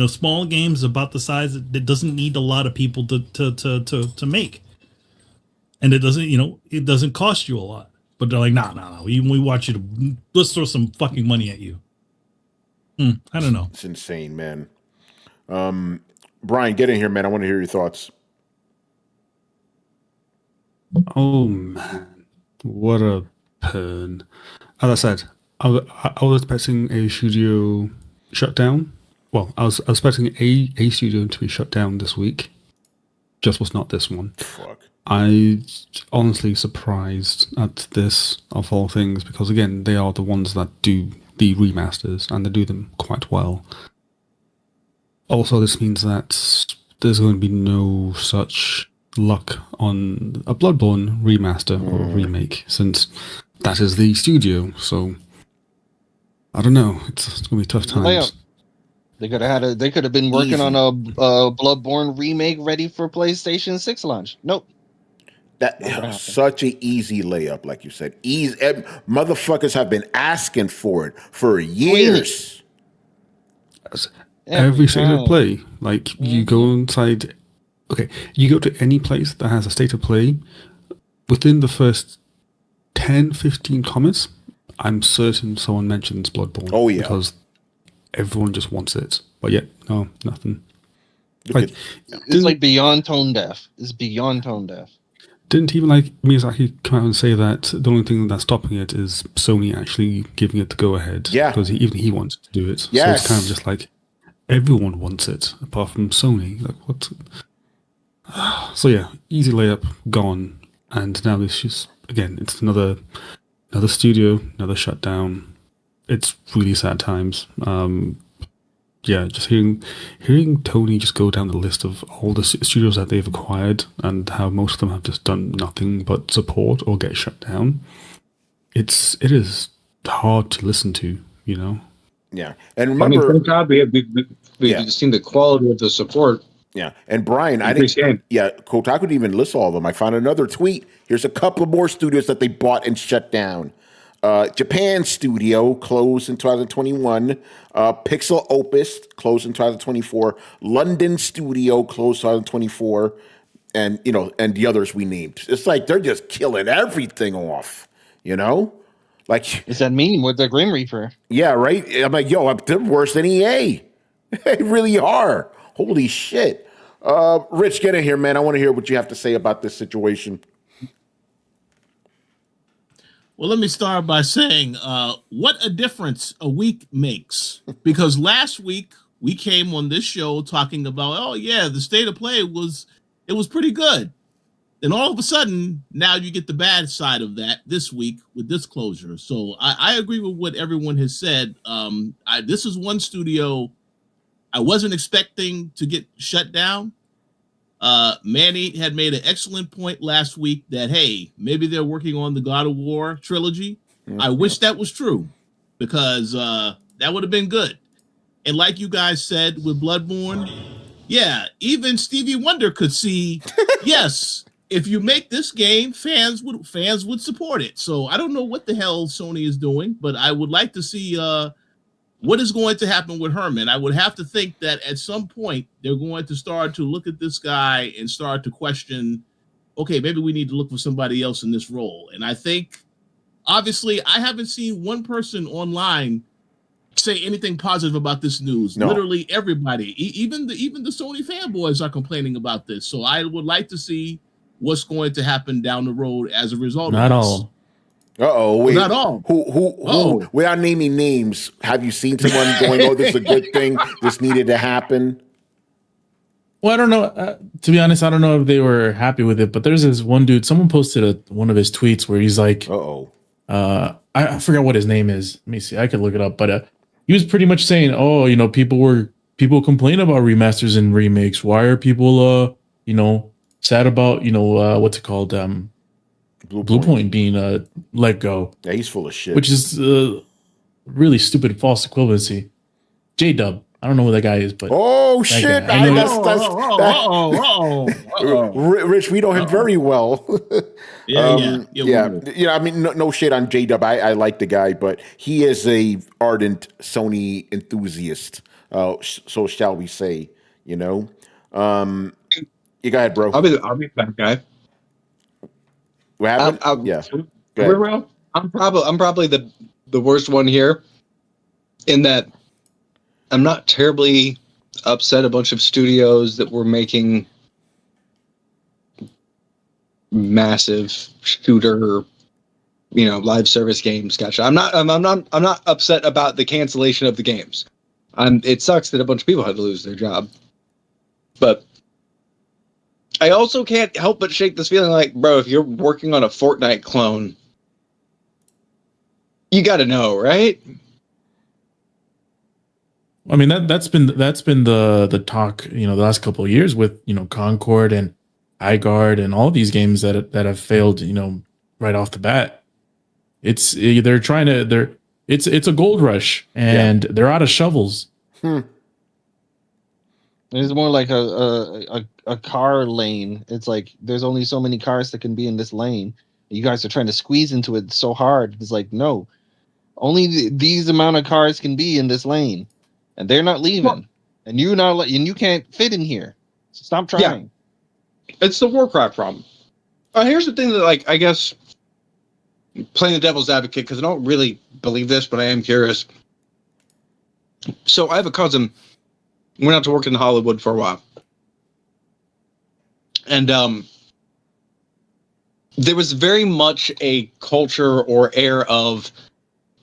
small games about the size that doesn't need a lot of people to make. And it doesn't cost you a lot. But they're like, no. We want you to, let's throw some fucking money at you. I don't know. It's insane, man. Brian, get in here, man. I want to hear your thoughts. Oh man, what a pun! As I said, I was expecting a studio shutdown. Well, I was expecting a studio to be shut down this week. Just was not this one. Fuck. I honestly surprised at this of all things because again, they are the ones that do the remasters and they do them quite well. Also, this means that there's going to be no such luck on a Bloodborne remaster or remake, since that is the studio. So I don't know. It's going to be tough times. They could have been working on a Bloodborne remake ready for PlayStation 6 launch. Nope. That such an easy layup, like you said. Easy. Motherfuckers have been asking for it for years. Every state of play, like you go inside. Okay, you go to any place that has a state of play. Within the first 10, 15 comments, I'm certain someone mentions Bloodborne. Oh yeah, because everyone just wants it. But yet, no, nothing. It's like beyond tone deaf. It's beyond tone deaf. Didn't even like Miyazaki come out and say that the only thing that's stopping it is Sony actually giving it the go ahead. Yeah, because even he wants to do it. Yes. So it's kind of just like everyone wants it apart from Sony. Like what? So yeah, easy layup, gone, and now it's just again, it's another studio, another shutdown. It's really sad times. Yeah, just hearing Tony just go down the list of all the studios that they've acquired and how most of them have just done nothing but support or get shut down. It is hard to listen to, you know. Yeah, and remember, thank God we've seen the quality of the support. Yeah, and Brian, I didn't. Yeah, Kotaku didn't even list all of them. I found another tweet. Here's a couple more studios that they bought and shut down. Japan studio closed in 2021. Pixel Opus closed in 2024. London studio closed 2024, and and the others we named. It's like they're just killing everything off. Like it's that meme with the Grim Reaper. Yeah, right. I'm like, they're worse than EA. They really are. Holy shit. Rich, get in here, man. I want to hear what you have to say about this situation. Well, let me start by saying what a difference a week makes. Because last week we came on this show talking about, oh yeah, the state of play was pretty good. And all of a sudden, now you get the bad side of that this week with this closure. So I agree with what everyone has said. This is one studio I wasn't expecting to get shut down. Manny had made an excellent point last week that, hey, maybe they're working on the God of War trilogy. Mm-hmm. I wish that was true because that would have been good. And like you guys said with Bloodborne, yeah, even Stevie Wonder could see, yes, if you make this game, fans would support it. So I don't know what the hell Sony is doing, but I would like to see what is going to happen with Herman. I would have to think that at some point they're going to start to look at this guy and start to question, okay, maybe we need to look for somebody else in this role. And I think, obviously, I haven't seen one person online say anything positive about this news. No. Literally everybody, even the Sony fanboys are complaining about this. So I would like to see what's going to happen down the road as a result Not of this. all. Uh-oh. Not all. Who? Without naming names, have you seen someone going, oh, this is a good thing, this needed to happen? Well, I don't know. To be honest, I don't know if they were happy with it, but there's this one dude, someone posted one of his tweets where he's like, I forgot what his name is. Let me see. I could look it up. But he was pretty much saying, oh, people complain about remasters and remakes. Why are people, sad about, what's it called? Bluepoint being let go. Yeah, he's full of shit. Which is really stupid false equivalency. J-Dub. I don't know who that guy is, but Oh that shit! guy. I know Rich, we know him very well. Yeah. Yeah. I mean, no shit on J-Dub. I like the guy, but he is a ardent Sony enthusiast. So shall we say? You know. You go ahead, bro. I'll be that guy. What happened? Yeah. Go ahead. Real. I'm probably the worst one here, in that I'm not terribly upset a bunch of studios that were making massive shooter, live service games. Gotcha. I'm not upset about the cancellation of the games. It sucks that a bunch of people had to lose their job, but I also can't help but shake this feeling like, bro, if you're working on a Fortnite clone, you got to know, right? I mean that's been the talk, the last couple of years with Concord and Highguard and all these games that have failed, right off the bat. It's a gold rush and they're out of shovels. It's more like a car lane. It's like there's only so many cars that can be in this lane. You guys are trying to squeeze into it so hard. It's like, no, only these amount of cars can be in this lane, and they're not leaving, and you can't fit in here. So stop trying. Yeah. It's the Warcraft problem. Here's the thing that, like, I guess, playing the devil's advocate, because I don't really believe this, but I am curious. So I have a cousin. Went out to work in Hollywood for a while. And there was very much a culture or air of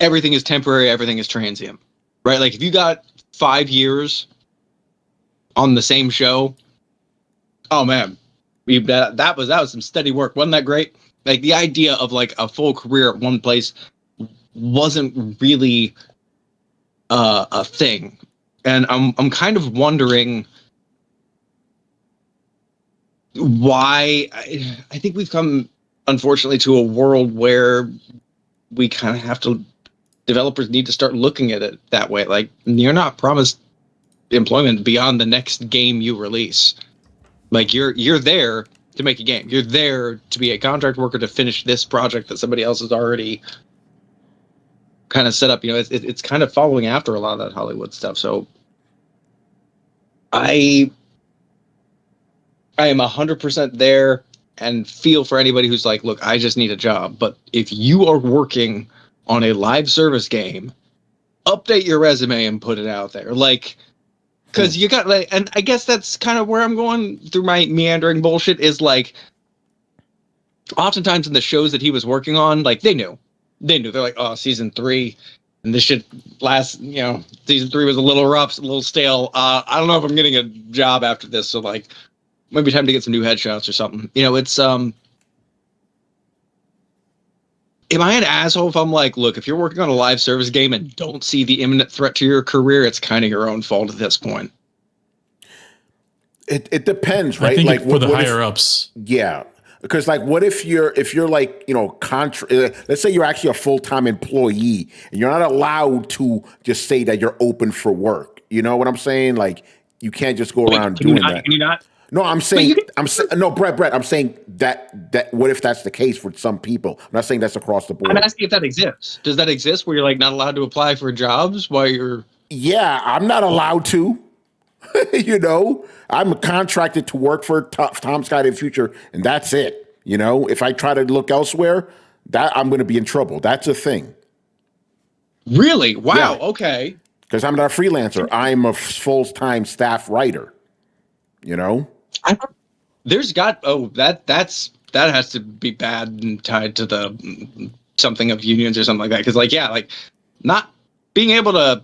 everything is temporary, everything is transient, right? Like if you got 5 years on the same show, oh man, that was some steady work. Wasn't that great? Like the idea of like a full career at one place wasn't really a thing. And I'm kind of wondering why. I think we've come, unfortunately, to a world where we kind of have to. Developers need to start looking at it that way. Like you're not promised employment beyond the next game you release. Like you're there to make a game. You're there to be a contract worker to finish this project that somebody else has already kind of set up. It's kind of following after a lot of that Hollywood stuff. So I am 100% there and feel for anybody who's like, look, I just need a job. But if you are working on a live service game, update your resume and put it out there. Like, because you got, like, and I guess that's kind of where I'm going through my meandering bullshit is like, oftentimes in the shows that he was working on, like, they knew. They're like, oh, season 3. And this shit season 3 was a little rough, a little stale. I don't know if I'm getting a job after this. So like, maybe time to get some new headshots or something. It's am I an asshole if I'm like, look, if you're working on a live service game and don't see the imminent threat to your career, it's kind of your own fault at this point. It depends, right? I think like for the higher ups. Yeah. Because like, what if you're like, let's say you're actually a full-time employee and you're not allowed to just say that you're open for work. You know what I'm saying? Like you can't just go around doing that. Can you not? No, I'm saying, Brett, I'm saying that what if that's the case for some people? I'm not saying that's across the board. I'm asking if that exists. Does that exist where you're like not allowed to apply for jobs while you're? Yeah, I'm not allowed to. I'm contracted to work for Tom Scott in the future, and that's it. If I try to look elsewhere, that I'm going to be in trouble. That's a thing. Really? Wow. Yeah. Okay. Because I'm not a freelancer. I'm a full-time staff writer. That has to be bad and tied to the something of unions or something like that. Because like not being able to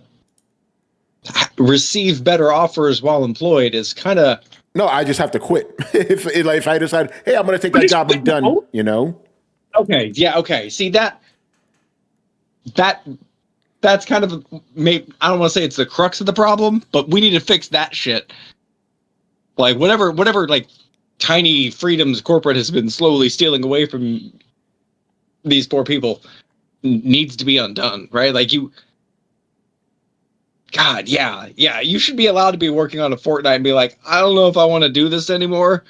receive better offers while employed is kind of. No, I just have to quit. if I decide, hey, I'm going to take that job, I'm done. Okay. Yeah. Okay. See that's kind of maybe I don't want to say it's the crux of the problem, but we need to fix that shit. Like whatever like tiny freedoms corporate has been slowly stealing away from these poor people needs to be undone, right? Like God, yeah. You should be allowed to be working on a Fortnite and be like, I don't know if I want to do this anymore,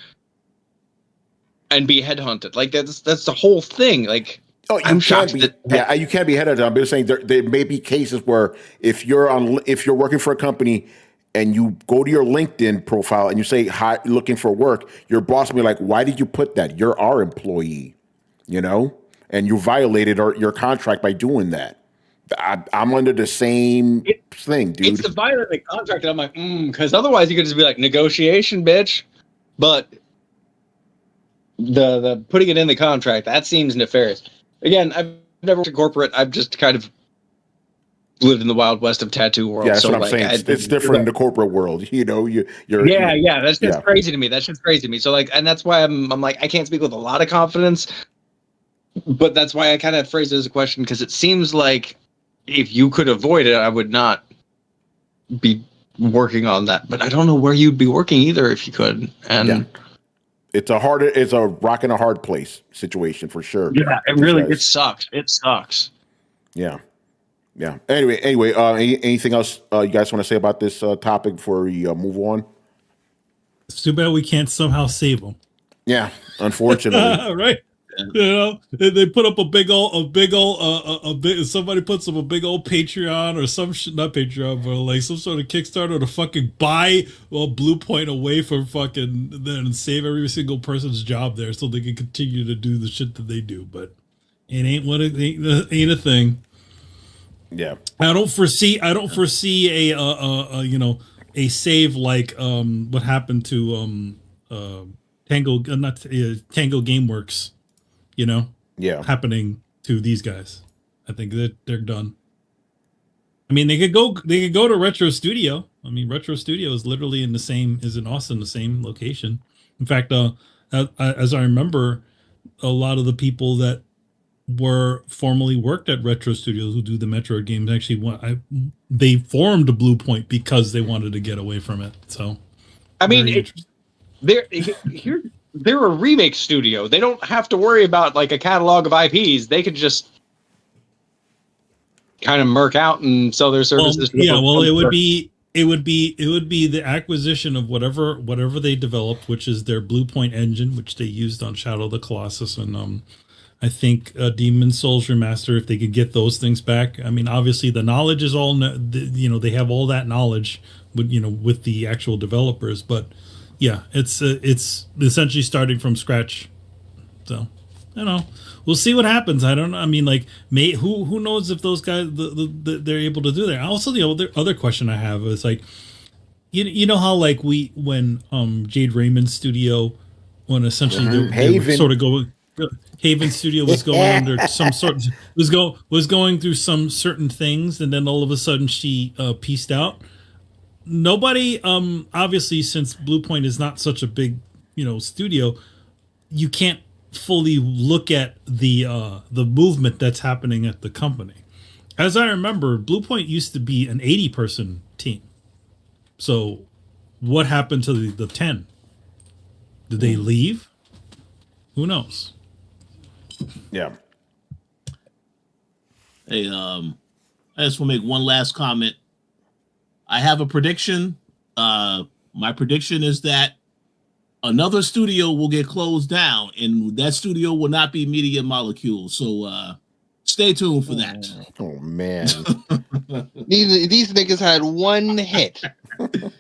and be headhunted. Like that's the whole thing. Like, I'm shocked that you can't be headhunted. I'm just saying there may be cases where if you're working for a company and you go to your LinkedIn profile and you say hi, looking for work, your boss will be like, why did you put that? You're our employee, and you violated your contract by doing that. I'm under the same thing, dude. It's the violation of the contract, and I'm like, because otherwise you could just be like, negotiation, bitch. But the putting it in the contract, that seems nefarious. Again, I've never worked in corporate. I've just kind of lived in the wild west of tattoo world. Yeah, that's what I'm saying. It's different in the corporate world. You're That's just crazy to me. That's just crazy to me. So and that's why I'm like, I can't speak with a lot of confidence. But that's why I kind of phrased it as a question, because it seems like if you could avoid it, I would not be working on that. But I don't know where you'd be working either if you could. And it's a rock and a hard place situation for sure. Yeah, it sucks. It sucks. Yeah. Anyway, anything else you guys want to say about this topic before we move on? It's too bad we can't somehow save them. Yeah, unfortunately. Right. They put up a big old somebody puts up a big old Patreon or some shit, not Patreon, but like some sort of Kickstarter to fucking buy Bluepoint away from fucking then save every single person's job there so they can continue to do the shit that they do. But it ain't a thing. Yeah. I don't foresee a save like what happened to Tango Gameworks. Happening to these guys. I think that they're done. I mean, they could go to Retro Studio. I mean, Retro Studio is literally in Austin, the same location. In fact, as I remember, a lot of the people that were formerly worked at Retro Studios who do the Metroid games actually they formed Bluepoint because they wanted to get away from it. So, I mean, they're a remake studio. They don't have to worry about like a catalog of IPs. They could just kind of murk out and sell their services. It would be the acquisition of whatever they developed, which is their Bluepoint engine, which they used on Shadow of the Colossus and I think Demon's Souls Remaster. If they could get those things back, I mean, obviously the knowledge is all they have all that knowledge with the actual developers, but. Yeah, it's essentially starting from scratch. So, we'll see what happens. I don't know. I mean, like, who knows if those guys they're able to do that. Also, the other question I have is like, you know how like when Jade Raymond's studio, when essentially they were sort of going, Haven Studio was going under some sort was going through some certain things, and then all of a sudden she pieced out. Nobody, obviously, since Bluepoint is not such a big, studio, you can't fully look at the movement that's happening at the company. As I remember, Bluepoint used to be an 80-person team. So, what happened to the 10? Did they leave? Who knows? Yeah. Hey, I just want to make one last comment. I have a prediction. My prediction is that another studio will get closed down, and that studio will not be Media Molecule. So stay tuned for that. Oh man, these niggas had one hit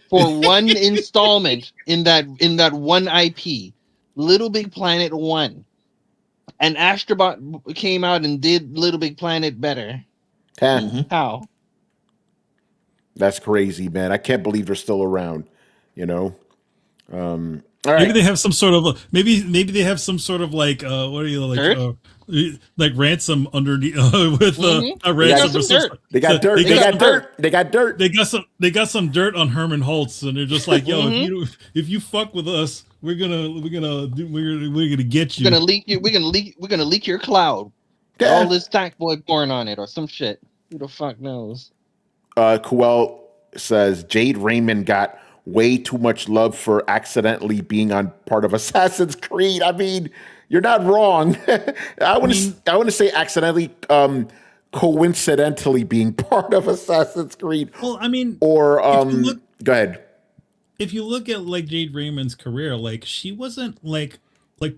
for one installment in that one IP, Little Big Planet 1, and Astrobot came out and did Little Big Planet better. How? That's crazy, man. I can't believe they're still around. All right. Maybe they have some sort of maybe they have some sort of like what are you like ransom underneath with a ransom. They got dirt. They got dirt. They got some dirt on Herman Holtz, and they're just like, yo, if you fuck with us, we're gonna get you. We're gonna leak your cloud. Yeah. All this Sackboy porn on it or some shit. Who the fuck knows? Kuel says Jade Raymond got way too much love for accidentally being on part of Assassin's Creed. I mean, you're not wrong. I want to say accidentally coincidentally being part of Assassin's Creed. Well, I mean, Or go ahead. if you look at like Jade Raymond's career, like she wasn't like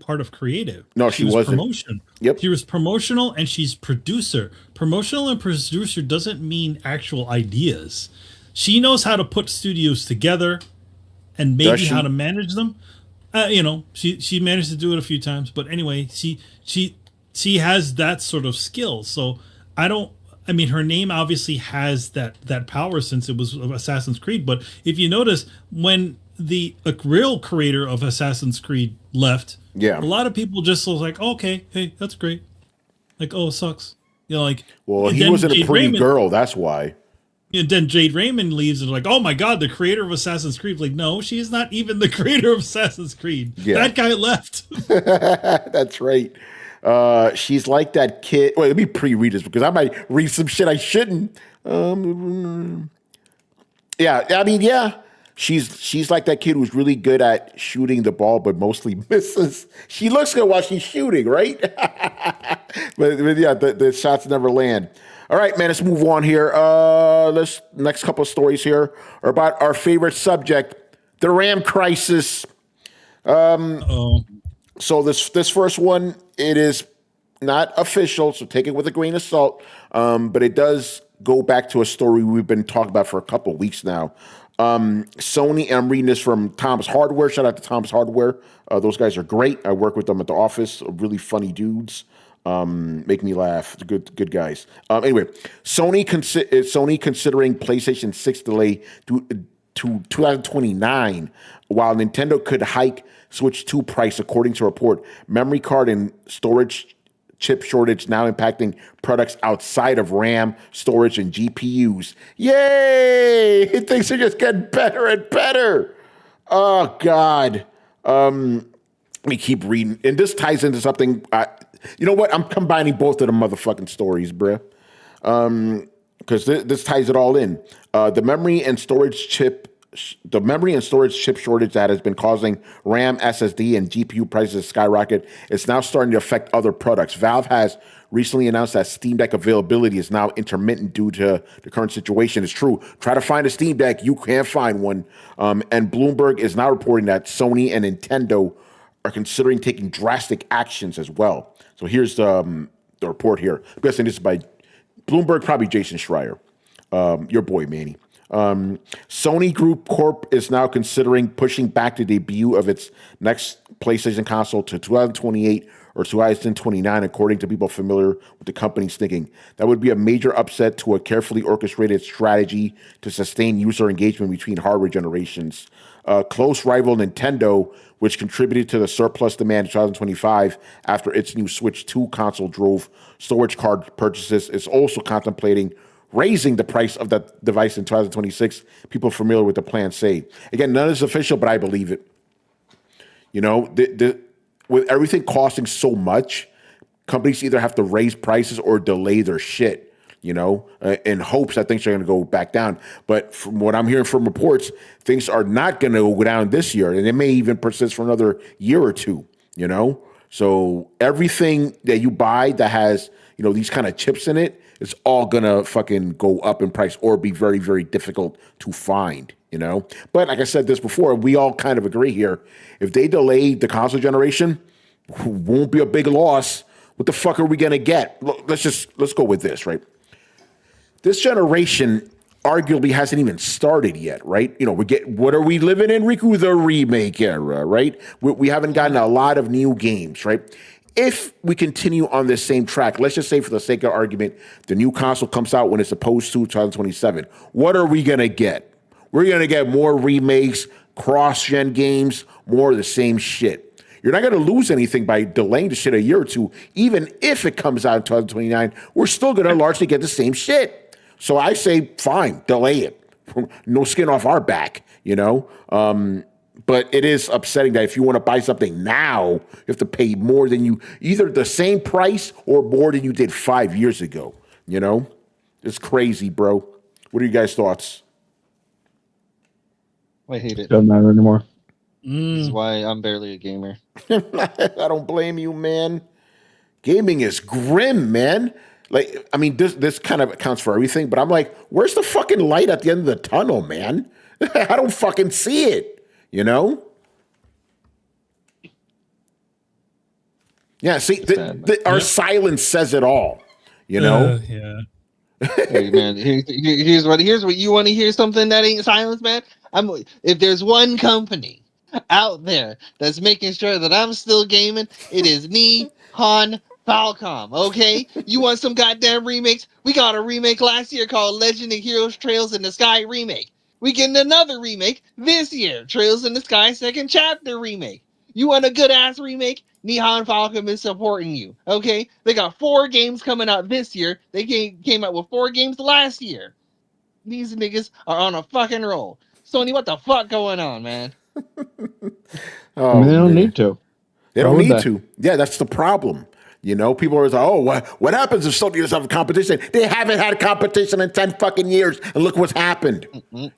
part of creative. No, she was wasn't. promotion. Yep. She was promotional, and she's producer. Promotional and producer doesn't mean actual ideas. She knows how to put studios together and maybe how to manage them. She managed to do it a few times, but anyway, she has that sort of skill. So I mean, her name obviously has that power since it was Assassin's Creed. But if you notice, when the real creator of Assassin's Creed left, a lot of people just was like, oh, okay, hey, that's great. Like, oh, it sucks. Well, he wasn't a pretty girl. That's why. And then Jade Raymond leaves and like, oh my God, the creator of Assassin's Creed. Like, no, she is not even the creator of Assassin's Creed. Yeah. That guy left. That's right. She's like that kid. Wait, let me pre-read this because I might read some shit I shouldn't. She's like that kid who's really good at shooting the ball, but mostly misses. She looks good while she's shooting, right? but yeah, the shots never land. All right, man, let's move on here. Next couple of stories here are about our favorite subject, the RAM crisis. So this first one, it is not official, so take it with a grain of salt. But it does go back to a story we've been talking about for a couple of weeks now. Sony, and I'm reading this from Tom's Hardware. Shout out to Tom's Hardware. Those guys are great. I work with them at the office. Really funny dudes. Make me laugh. Good guys. Anyway, Sony considering PlayStation 6 delay to 2029, while Nintendo could hike Switch 2 price, according to a report. Memory card and storage chip shortage now impacting products outside of RAM, storage, and GPUs. Yay! Things are just getting better and better. Oh, God. Let me keep reading. And this ties into something. You know what? I'm combining both of the motherfucking stories, bruh. Because this ties it all in. The memory and storage chip shortage that has been causing RAM, SSD, and GPU prices to skyrocket is now starting to affect other products. Valve has recently announced that Steam Deck availability is now intermittent due to the current situation. It's true. Try to find a Steam Deck, you can't find one. And Bloomberg is now reporting that Sony and Nintendo are considering taking drastic actions as well. So here's the report here. I'm guessing this is by Bloomberg, probably Jason Schreier, your boy Manny. Sony Group Corp is now considering pushing back the debut of its next PlayStation console to 2028 or 2029, according to people familiar with the company's thinking. That would be a major upset to a carefully orchestrated strategy to sustain user engagement between hardware generations. Close rival Nintendo, which contributed to the surplus demand in 2025 after its new Switch 2 console drove storage card purchases, is also contemplating raising the price of that device in 2026. People familiar with the plan say. Again, none is official, but I believe it. You know, with everything costing so much, companies either have to raise prices or delay their shit, you know, in hopes that things are going to go back down. But from what I'm hearing from reports, things are not going to go down this year, and it may even persist for another year or two, you know? So everything that you buy that has, you know, these kind of chips in it, it's all gonna fucking go up in price or be very, very difficult to find, you know? But like I said this before, we all kind of agree here. If they delay the console generation, won't be a big loss. What the fuck are we gonna get? Let's go with this, right? This generation arguably hasn't even started yet, right? You know, what are we living in, Riku? The remake era, right? We haven't gotten a lot of new games, right? If we continue on this same track, let's just say for the sake of argument, the new console comes out when it's supposed to 2027. What are we going to get? We're going to get more remakes, cross-gen games, more of the same shit. You're not going to lose anything by delaying the shit a year or two. Even if it comes out in 2029, we're still going to largely get the same shit. So I say, fine, delay it. No skin off our back, you know? But it is upsetting that if you want to buy something now, you have to pay more than you, either the same price or more than you did 5 years ago. You know, it's crazy, bro. What are you guys' thoughts? I hate it. Doesn't matter anymore. This is why I'm barely a gamer. I don't blame you, man. Gaming is grim, man. Like, I mean, this kind of accounts for everything, but I'm like, where's the fucking light at the end of the tunnel, man? I don't fucking see it, you know? Yeah, see, our silence says it all, you know? Yeah. Hey man, here's what you want to hear, something that ain't silence, man. If there's one company out there that's making sure that I'm still gaming, it is me, Han, Falcom. Okay, you want some goddamn remakes? We got a remake last year called Legend of Heroes Trails in the Sky remake. We getting another remake this year, Trails in the Sky Second Chapter remake. You want a good ass remake? Nihon Falcom is supporting you. Okay, they got 4 games coming out this year. They came out with 4 games last year. These niggas are on a fucking roll. Sony, what the fuck going on, man? Oh, they don't man. need to. They don't need to. Yeah, that's the problem. You know, people are like, oh, what happens if Sony doesn't have competition? They haven't had competition in 10 fucking years, and look what's happened.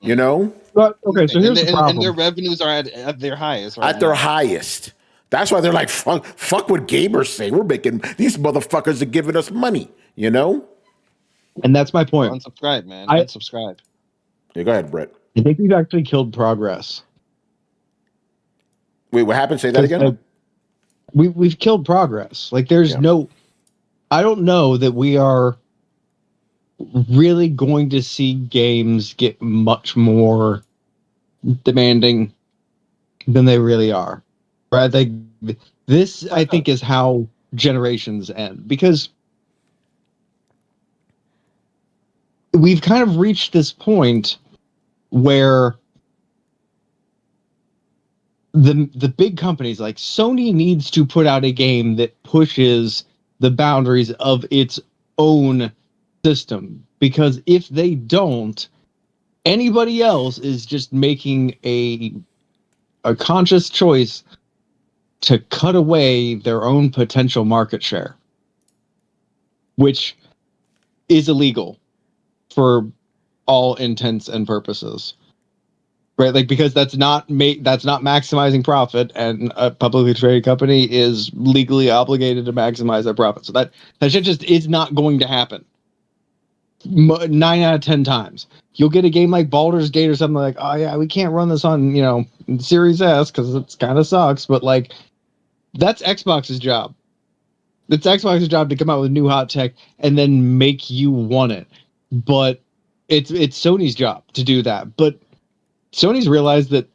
You know? But okay, so here's the problem. And their revenues are at their highest right At their highest. That's why they're like, fuck what gamers say. We're making, these motherfuckers are giving us money, you know? And that's my point. Unsubscribe, man. Unsubscribe. Yeah, go ahead, Brett. I think we've actually killed progress. Wait, what happened? Say that again? We've killed progress. Like, there's no... I don't know that we are really going to see games get much more demanding than they really are. Right? Like, this, I think, is how generations end. Because we've kind of reached this point where the big companies, like Sony, needs to put out a game that pushes the boundaries of its own system, because if they don't, anybody else is just making a conscious choice to cut away their own potential market share, which is illegal for all intents and purposes. Right, like, because that's not maximizing profit, and a publicly traded company is legally obligated to maximize their profit. So that shit just is not going to happen. 9 out of 10 times, you'll get a game like Baldur's Gate or something like, oh yeah, we can't run this on Series S because it's kind of sucks. But like, that's Xbox's job. It's Xbox's job to come out with new hot tech and then make you want it. But it's Sony's job to do that. But Sony's realized that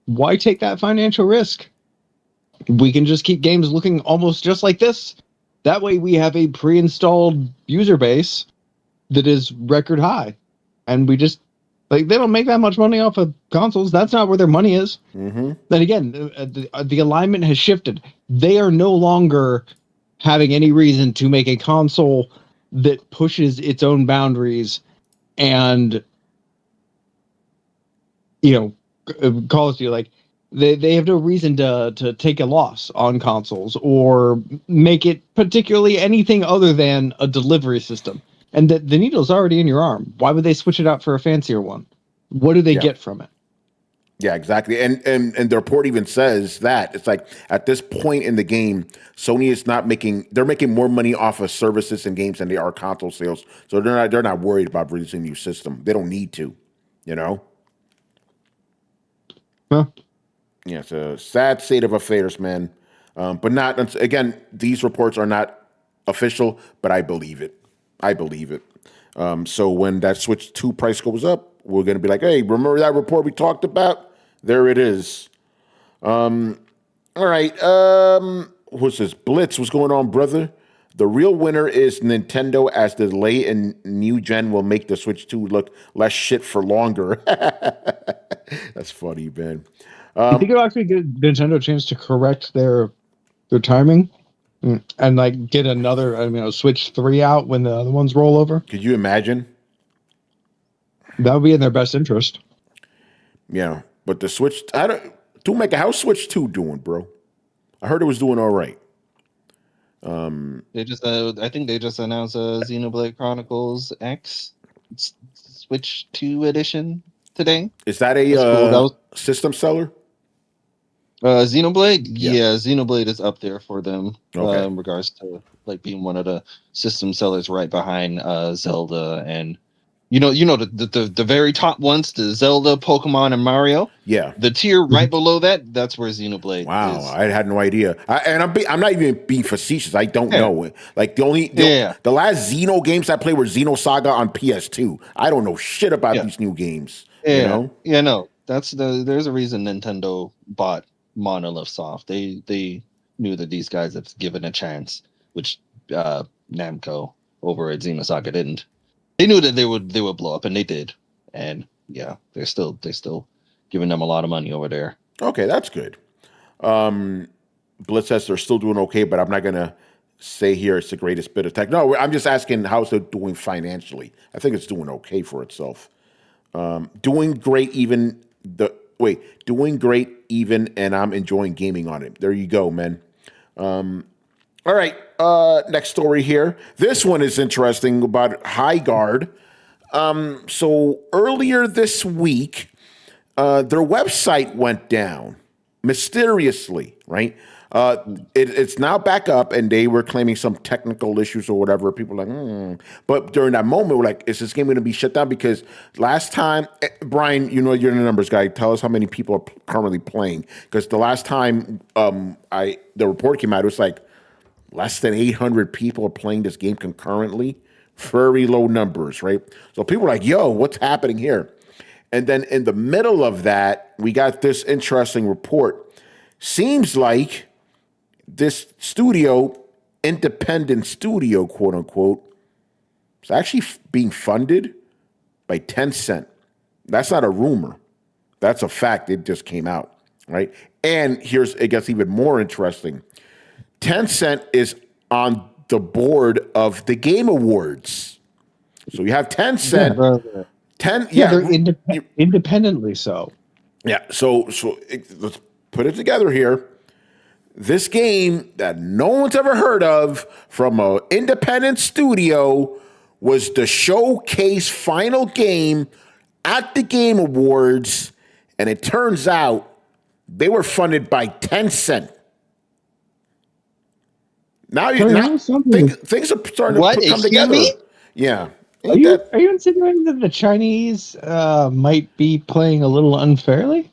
why take that financial risk? We can just keep games looking almost just like this. That way we have a pre-installed user base that is record high. And we just, like, they don't make that much money off of consoles. That's not where their money is. Mm-hmm. Then again, the alignment has shifted. They are no longer having any reason to make a console that pushes its own boundaries and Call of Duty, like, they have no reason to take a loss on consoles or make it particularly anything other than a delivery system. And the needle's already in your arm. Why would they switch it out for a fancier one? What do they get from it? Yeah, exactly. And the report even says that it's like at this point in the game, Sony is they're making more money off of services and games than they are console sales. So they're not worried about releasing a new system. They don't need to, you know? Huh? Yeah, it's a sad state of affairs, man. But not, again, these reports are not official, but I believe it. So when that Switch 2 price goes up, we're going to be like, hey, remember that report we talked about? There it is. All right. What's this? Blitz, what's going on, brother? The real winner is Nintendo, as the delay in new gen will make the Switch 2 look less shit for longer. That's funny, man. You think it'll actually give Nintendo a chance to correct their timing and like get another, Switch 3 out when the other ones roll over? Could you imagine? That would be in their best interest. Yeah, but the Switch, how's Switch 2 doing, bro? I heard it was doing all right. They just, I think they just announced Xenoblade Chronicles X Switch 2 edition today. Is that a system seller? Xenoblade, Yeah. yeah, Xenoblade is up there for them Okay. in regards to like being one of the system sellers right behind Zelda and you know the very top ones, the Zelda, Pokemon, and Mario. Yeah. The tier right below that, that's where Xenoblade Wow, is. I had no idea. I'm not even being facetious. I don't Yeah. know. Like the last Xeno games I played were Xenosaga on PS2. I don't know shit about Yeah. these new games. Yeah, You know? yeah, no, there's a reason Nintendo bought Monolith Soft. They knew that these guys have given a chance, which Namco over at Xenosaga didn't. They knew that they would blow up, and they did. And yeah, they're still giving them a lot of money over there. Okay, that's good. Blitz says they're still doing okay, but I'm not gonna say here it's the greatest bit of tech. No, I'm just asking how's it doing financially. I think it's doing okay for itself. Doing great even, and I'm enjoying gaming on it. There you go, man. All right, next story here. This one is interesting about Highguard. So earlier this week, their website went down mysteriously, right? It's now back up, and they were claiming some technical issues or whatever. People were like, But during that moment, we're like, is this game going to be shut down? Because last time, Brian, you know you're the numbers guy. Tell us how many people are currently playing. Because the last time the report came out, it was like less than 800 people are playing this game concurrently. Very low numbers, right? So people are like, yo, what's happening here? And then in the middle of that, we got this interesting report. Seems like this studio, independent studio, quote unquote, is actually being funded by Tencent. That's not a rumor. That's a fact. It just came out, right? And it gets even more interesting. Tencent is on the board of the Game Awards. So you have Tencent. They're independently so. Yeah, so let's put it together here. This game that no one's ever heard of from an independent studio was the showcase final game at the Game Awards, and it turns out they were funded by Tencent. Now things are starting to come together. Me? Yeah. Are you insinuating that the Chinese might be playing a little unfairly?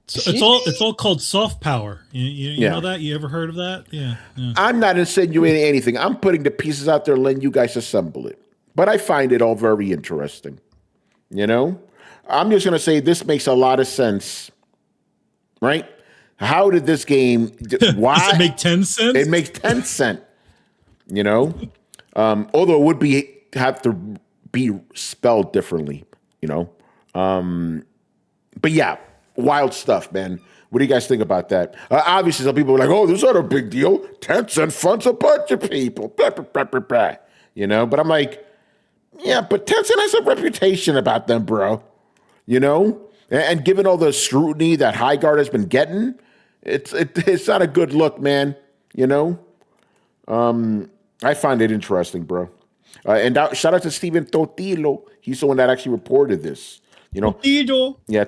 So it's all called soft power. You know that? You ever heard of that? Yeah. I'm not insinuating anything. I'm putting the pieces out there, letting you guys assemble it. But I find it all very interesting. You know, I'm just going to say this makes a lot of sense, right? How did this game? Why does it make 10 cents? It makes 10 cents. You know, although it would have to be spelled differently. You know, but yeah. Wild stuff, man. What do you guys think about that? Obviously, some people are like, oh, this is not a big deal. Tencent funds a bunch of people. Blah, blah, blah, blah, blah. You know, but I'm like, yeah, but Tencent has a reputation about them, bro. You know? And given all the scrutiny that Highguard has been getting, it's not a good look, man. You know? I find it interesting, bro. And shout out to Steven Totilo. He's the one that actually reported this. You know, Totijo. Yeah,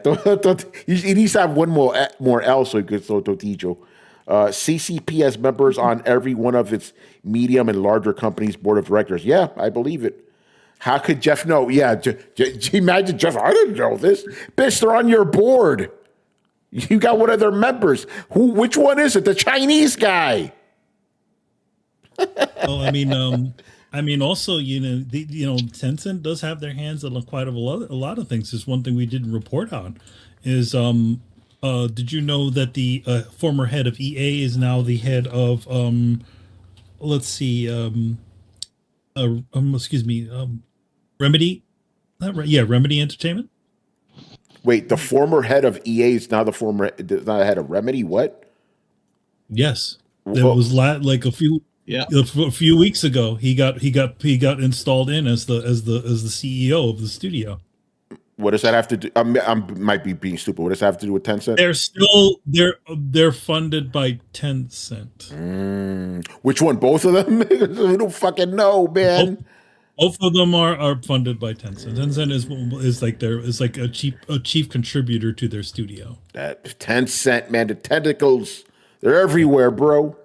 he needs to have one more L so he could throw Totijo. CCP has members on every one of its medium and larger companies' board of directors. Yeah, I believe it. How could Jeff know? Yeah, imagine Jeff. I didn't know this. Bitch, they're on your board. You got one of their members. Which one is it? The Chinese guy. Oh, I mean, also, Tencent does have their hands on quite a lot of things. There's one thing we didn't report on is, did you know that the former head of EA is now the head of, Remedy? Remedy Entertainment. Wait, the former head of EA is now the head of Remedy? What? Yes, there was like a few weeks ago. He got installed in as the CEO of the studio. What does that have to do? I might be being stupid. What does that have to do with Tencent? They're funded by Tencent. Which one? Both of them? We don't fucking know, man. Both of them are funded by Tencent. Tencent is like a chief contributor to their studio. That 10 cent, man, the tentacles, they're everywhere, bro.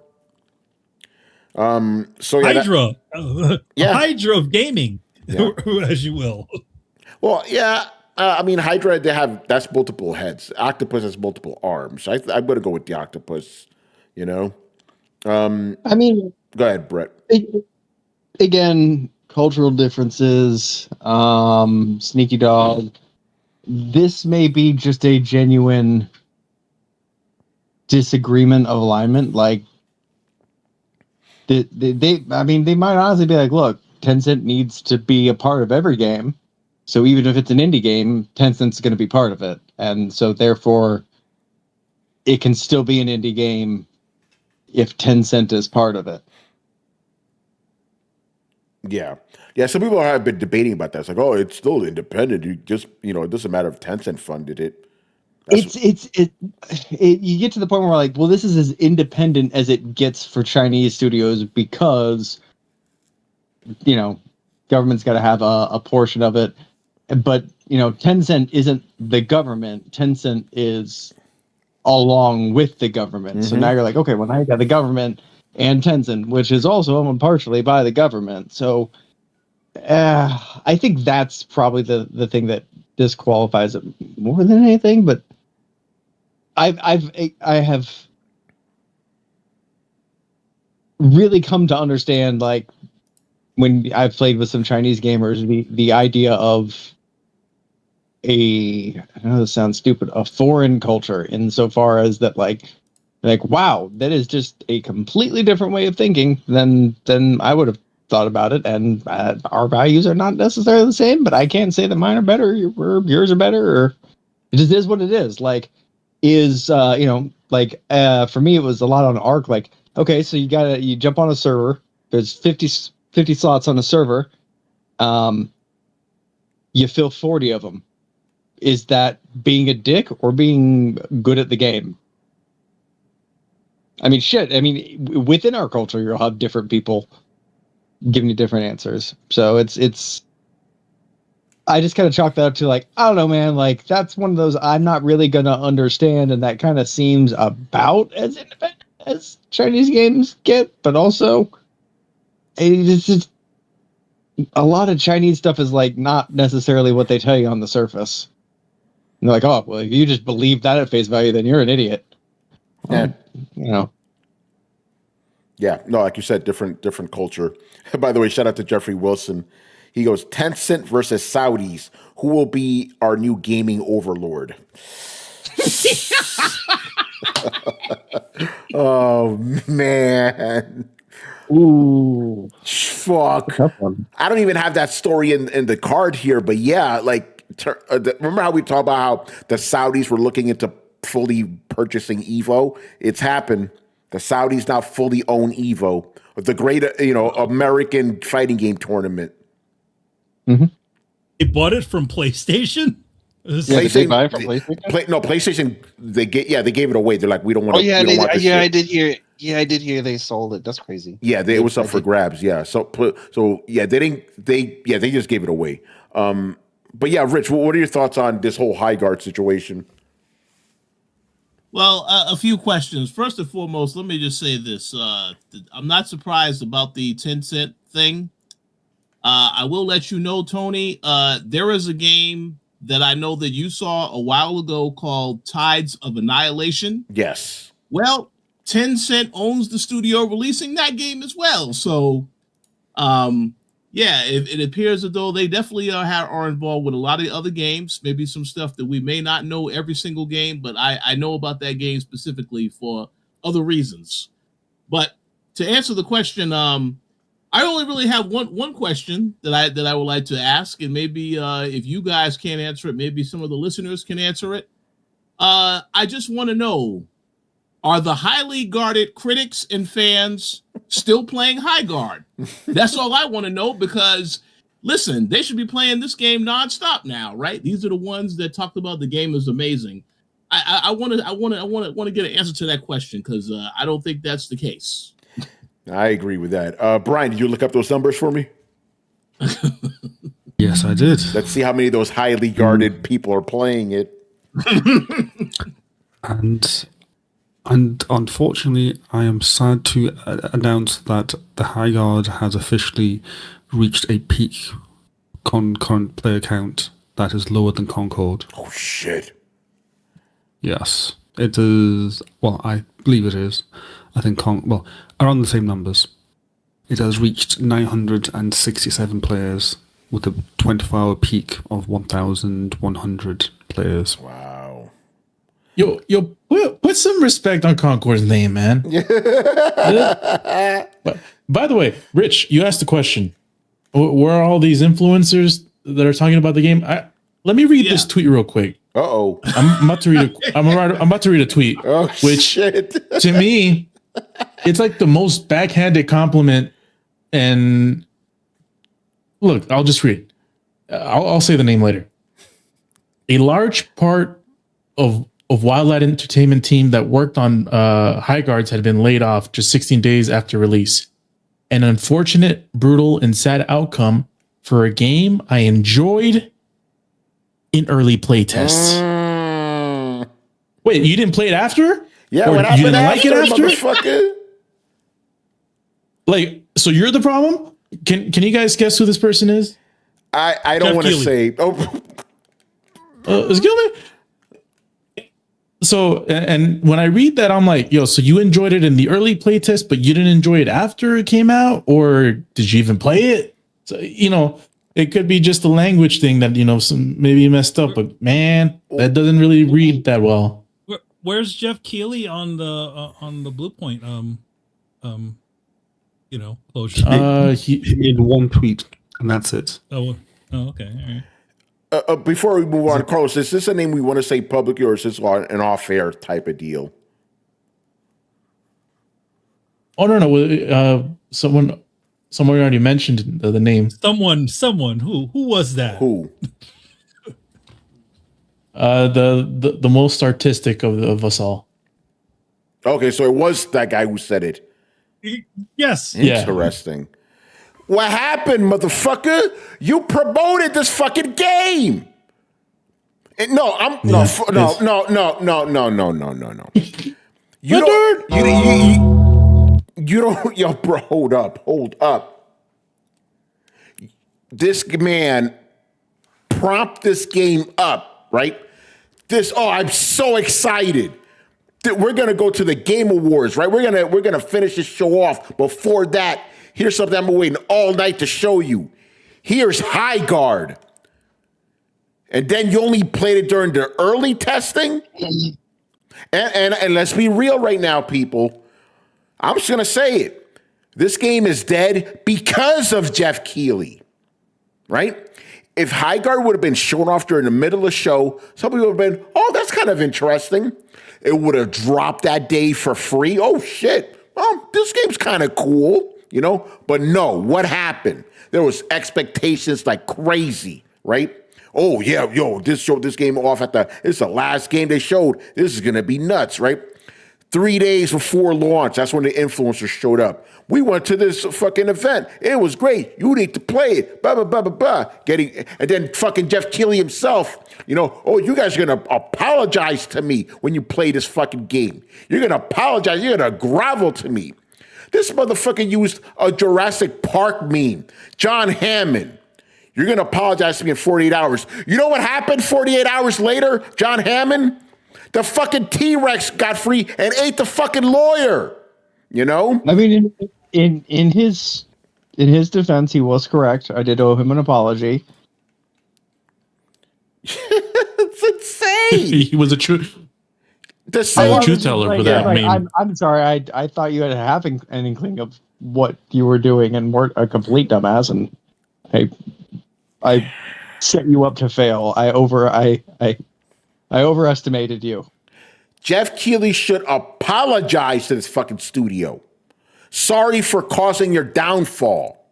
So yeah, Hydra, Yeah. Hydra of gaming, Yeah. as you will. well, yeah. I mean, Hydra, that's multiple heads. Octopus has multiple arms. I'm going to go with the octopus. You know. I mean, Go ahead, Brett. again, cultural differences, sneaky dog. This may be just a genuine disagreement of alignment. Like, they might honestly be like, look, Tencent needs to be a part of every game. So even if it's an indie game, Tencent's going to be part of it. And so therefore, it can still be an indie game if Tencent is part of it. Yeah. Some people have been debating about that. It's like, oh, it's still independent. It doesn't matter if Tencent funded it. You get to the point where like, well, this is as independent as it gets for Chinese studios because, government's got to have a portion of it. But, Tencent isn't the government. Tencent is along with the government. So now you're like, okay, well, now you got the government and Tencent, which is also owned partially by the government. So I think that's probably the thing that disqualifies it more than anything. But I have really come to understand, like, when I've played with some Chinese gamers, the idea of I know this sounds stupid, a foreign culture, insofar as that, like, wow, that is just a completely different way of thinking than I would have thought about it. And our values are not necessarily the same, but I can't say that mine are better or yours are better, or it just is what it is. Like, for me, it was a lot on Arc. Like, okay, so you jump on a server. There's 50 slots on a server. You fill 40 of them. Is that being a dick or being good at the game? I mean, shit. I mean, within our culture, you'll have different people giving you different answers. So it's. I just kind of chalk that up to, like, I don't know, man. Like, that's one of those I'm not really gonna understand, and that kind of seems about as independent as Chinese games get, but also, it's just a lot of Chinese stuff is like not necessarily what they tell you on the surface. And they're like, oh, well, if you just believe that at face value, then you're an idiot. Yeah. Yeah, no, like you said, different culture. By the way, shout out to Jeffrey Wilson. He goes, Tencent versus Saudis. Who will be our new gaming overlord? Oh, man. Ooh. Fuck. I don't even have that story in the card here, but yeah, like, remember how we talked about how the Saudis were looking into fully purchasing Evo? It's happened. The Saudis now fully own Evo, the great, American fighting game tournament. Mm-hmm. They bought it from PlayStation. Did they buy it from PlayStation? PlayStation. They gave it away. They're like, we don't want. Oh yeah, I did hear. Yeah, I did hear they sold it. That's crazy. Yeah, it was up for grabs. Yeah, so yeah, they didn't. They just gave it away. But yeah, Rich, what are your thoughts on this whole Highguard situation? Well, a few questions. First and foremost, let me just say this. I'm not surprised about the Tencent thing. I will let you know, Tony, there is a game that I know that you saw a while ago called Tides of Annihilation. Yes. Well, Tencent owns the studio releasing that game as well. So, it appears as though they definitely are involved with a lot of other games, maybe some stuff that we may not know every single game, but I know about that game specifically for other reasons. But to answer the question, I only really have one question that I would like to ask, and maybe if you guys can't answer it, maybe some of the listeners can answer it. I just want to know, are the highly guarded critics and fans still playing Highguard? That's all I want to know, because listen, they should be playing this game nonstop now, right? These are the ones that talked about the game is amazing. I want to get an answer to that question, because I don't think that's the case. I agree with that. Brian, did you look up those numbers for me? Yes, I did. Let's see how many of those highly guarded people are playing it. And unfortunately, I am sad to announce that the Highguard has officially reached a peak current player count that is lower than Concord. Oh shit! Yes, it is. Well, I believe it is. I think around the same numbers. It has reached 967 players with a 24-hour peak of 1,100 players. Wow. Yo, put some respect on Concord's name, man. By the way, Rich, you asked the question. Where are all these influencers that are talking about the game? Let me read this tweet real quick. Uh-oh. I'm about to read I'm about to read a tweet, which shit. to me, it's like the most backhanded compliment. And look, I'll just read. I'll say the name later. A large part of Wildlight Entertainment team that worked on Highguards had been laid off just 16 days after release. An unfortunate, brutal, and sad outcome for a game I enjoyed in early playtests. Wait, you didn't play it after? Yeah, or what happened you didn't like it after? Motherfucker? Like, so you're the problem? Can you guys guess who this person is? I don't want to say. Oh, Excuse me? So, and when I read that, I'm like, yo, so you enjoyed it in the early playtest, but you didn't enjoy it after it came out? Or did you even play it? So, it could be just a language thing that, maybe you messed up, but man, that doesn't really read that well. Where's Jeff Keighley on the Bluepoint closure? He had one tweet, and that's it. Oh, okay. All right. Before we move on, Carlos, is this a name we want to say publicly, or is this an off-air type of deal? Oh, no. Someone already mentioned the name. Someone. Who was that? Who? The most artistic of us all. Okay, so it was that guy who said it. Yes. Interesting. What happened, motherfucker? You promoted this fucking game. No. You don't, yo, bro, hold up. This man propped this game up, right? I'm so excited. We're gonna go to the Game Awards, right? We're gonna finish this show off. Before that, here's something I've been waiting all night to show you. Here's Highguard. And then you only played it during the early testing? And let's be real right now, people. I'm just going to say it. This game is dead because of Jeff Keighley, right? If Highguard would have been shown off during the middle of the show, some people would have been, oh, that's kind of interesting. It would have dropped that day for free. Oh, shit. Well, this game's kind of cool. But no, what happened? There was expectations like crazy, right? Oh yeah, this showed this game off it's the last game they showed. This is gonna be nuts, right? 3 days before launch, that's when the influencers showed up. We went to this fucking event. It was great. You need to play it. Blah blah blah blah blah. And then fucking Jeff Keighley himself, oh, you guys are gonna apologize to me when you play this fucking game. You're gonna apologize. You're gonna grovel to me. This motherfucker used a Jurassic Park meme. John Hammond, you're going to apologize to me in 48 hours. You know what happened 48 hours later, John Hammond? The fucking T-Rex got free and ate the fucking lawyer. I mean, in his defense, he was correct. I did owe him an apology. It's insane. He was a true... The truth teller for that. I'm sorry. I thought you had an inkling of what you were doing and weren't a complete dumbass, and I set you up to fail. I overestimated you. Jeff Keighley should apologize to this fucking studio. Sorry for causing your downfall.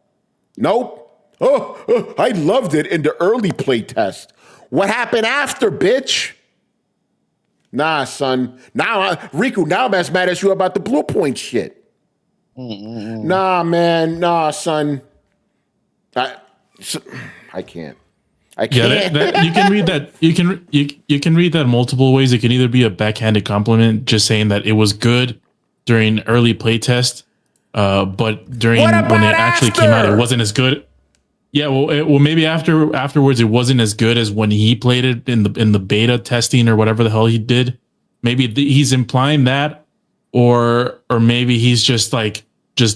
Nope. Oh, I loved it in the early playtest. What happened after, bitch? Nah, son. Now, Riku, now I'm as mad as you about the Bluepoint shit. Nah, man. Nah, son. I can't. Yeah, you can read that. You can read that multiple ways. It can either be a backhanded compliment, just saying that it was good during early playtest, but during when it actually came out, it wasn't as good. Yeah, well, maybe afterwards, it wasn't as good as when he played it in the beta testing or whatever the hell he did. Maybe he's implying that, or maybe he's just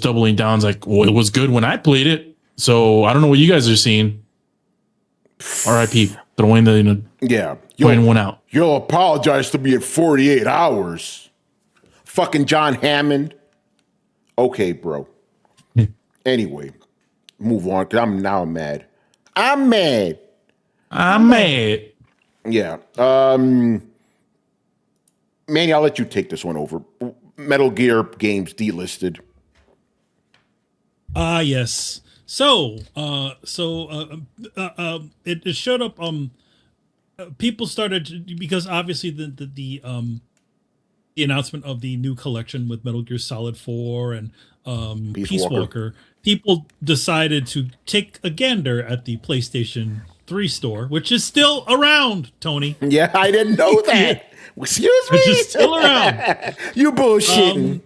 doubling down. It's like, well, it was good when I played it, so I don't know what you guys are seeing. R.I.P. Throwing throwing one out. You'll apologize to me in 48 hours. Fucking John Hammond. Okay, bro. Anyway, move on, because I'm mad. I'm mad. Yeah. Manny, I'll let you take this one over. Metal Gear games delisted. Yes. So it showed up. People started because obviously the announcement of the new collection with Metal Gear Solid 4 and Peace Walker. People decided to take a gander at the PlayStation 3 store, which is still around. Tony. Yeah, I didn't know that. Excuse me. Which is still around. You bullshitting.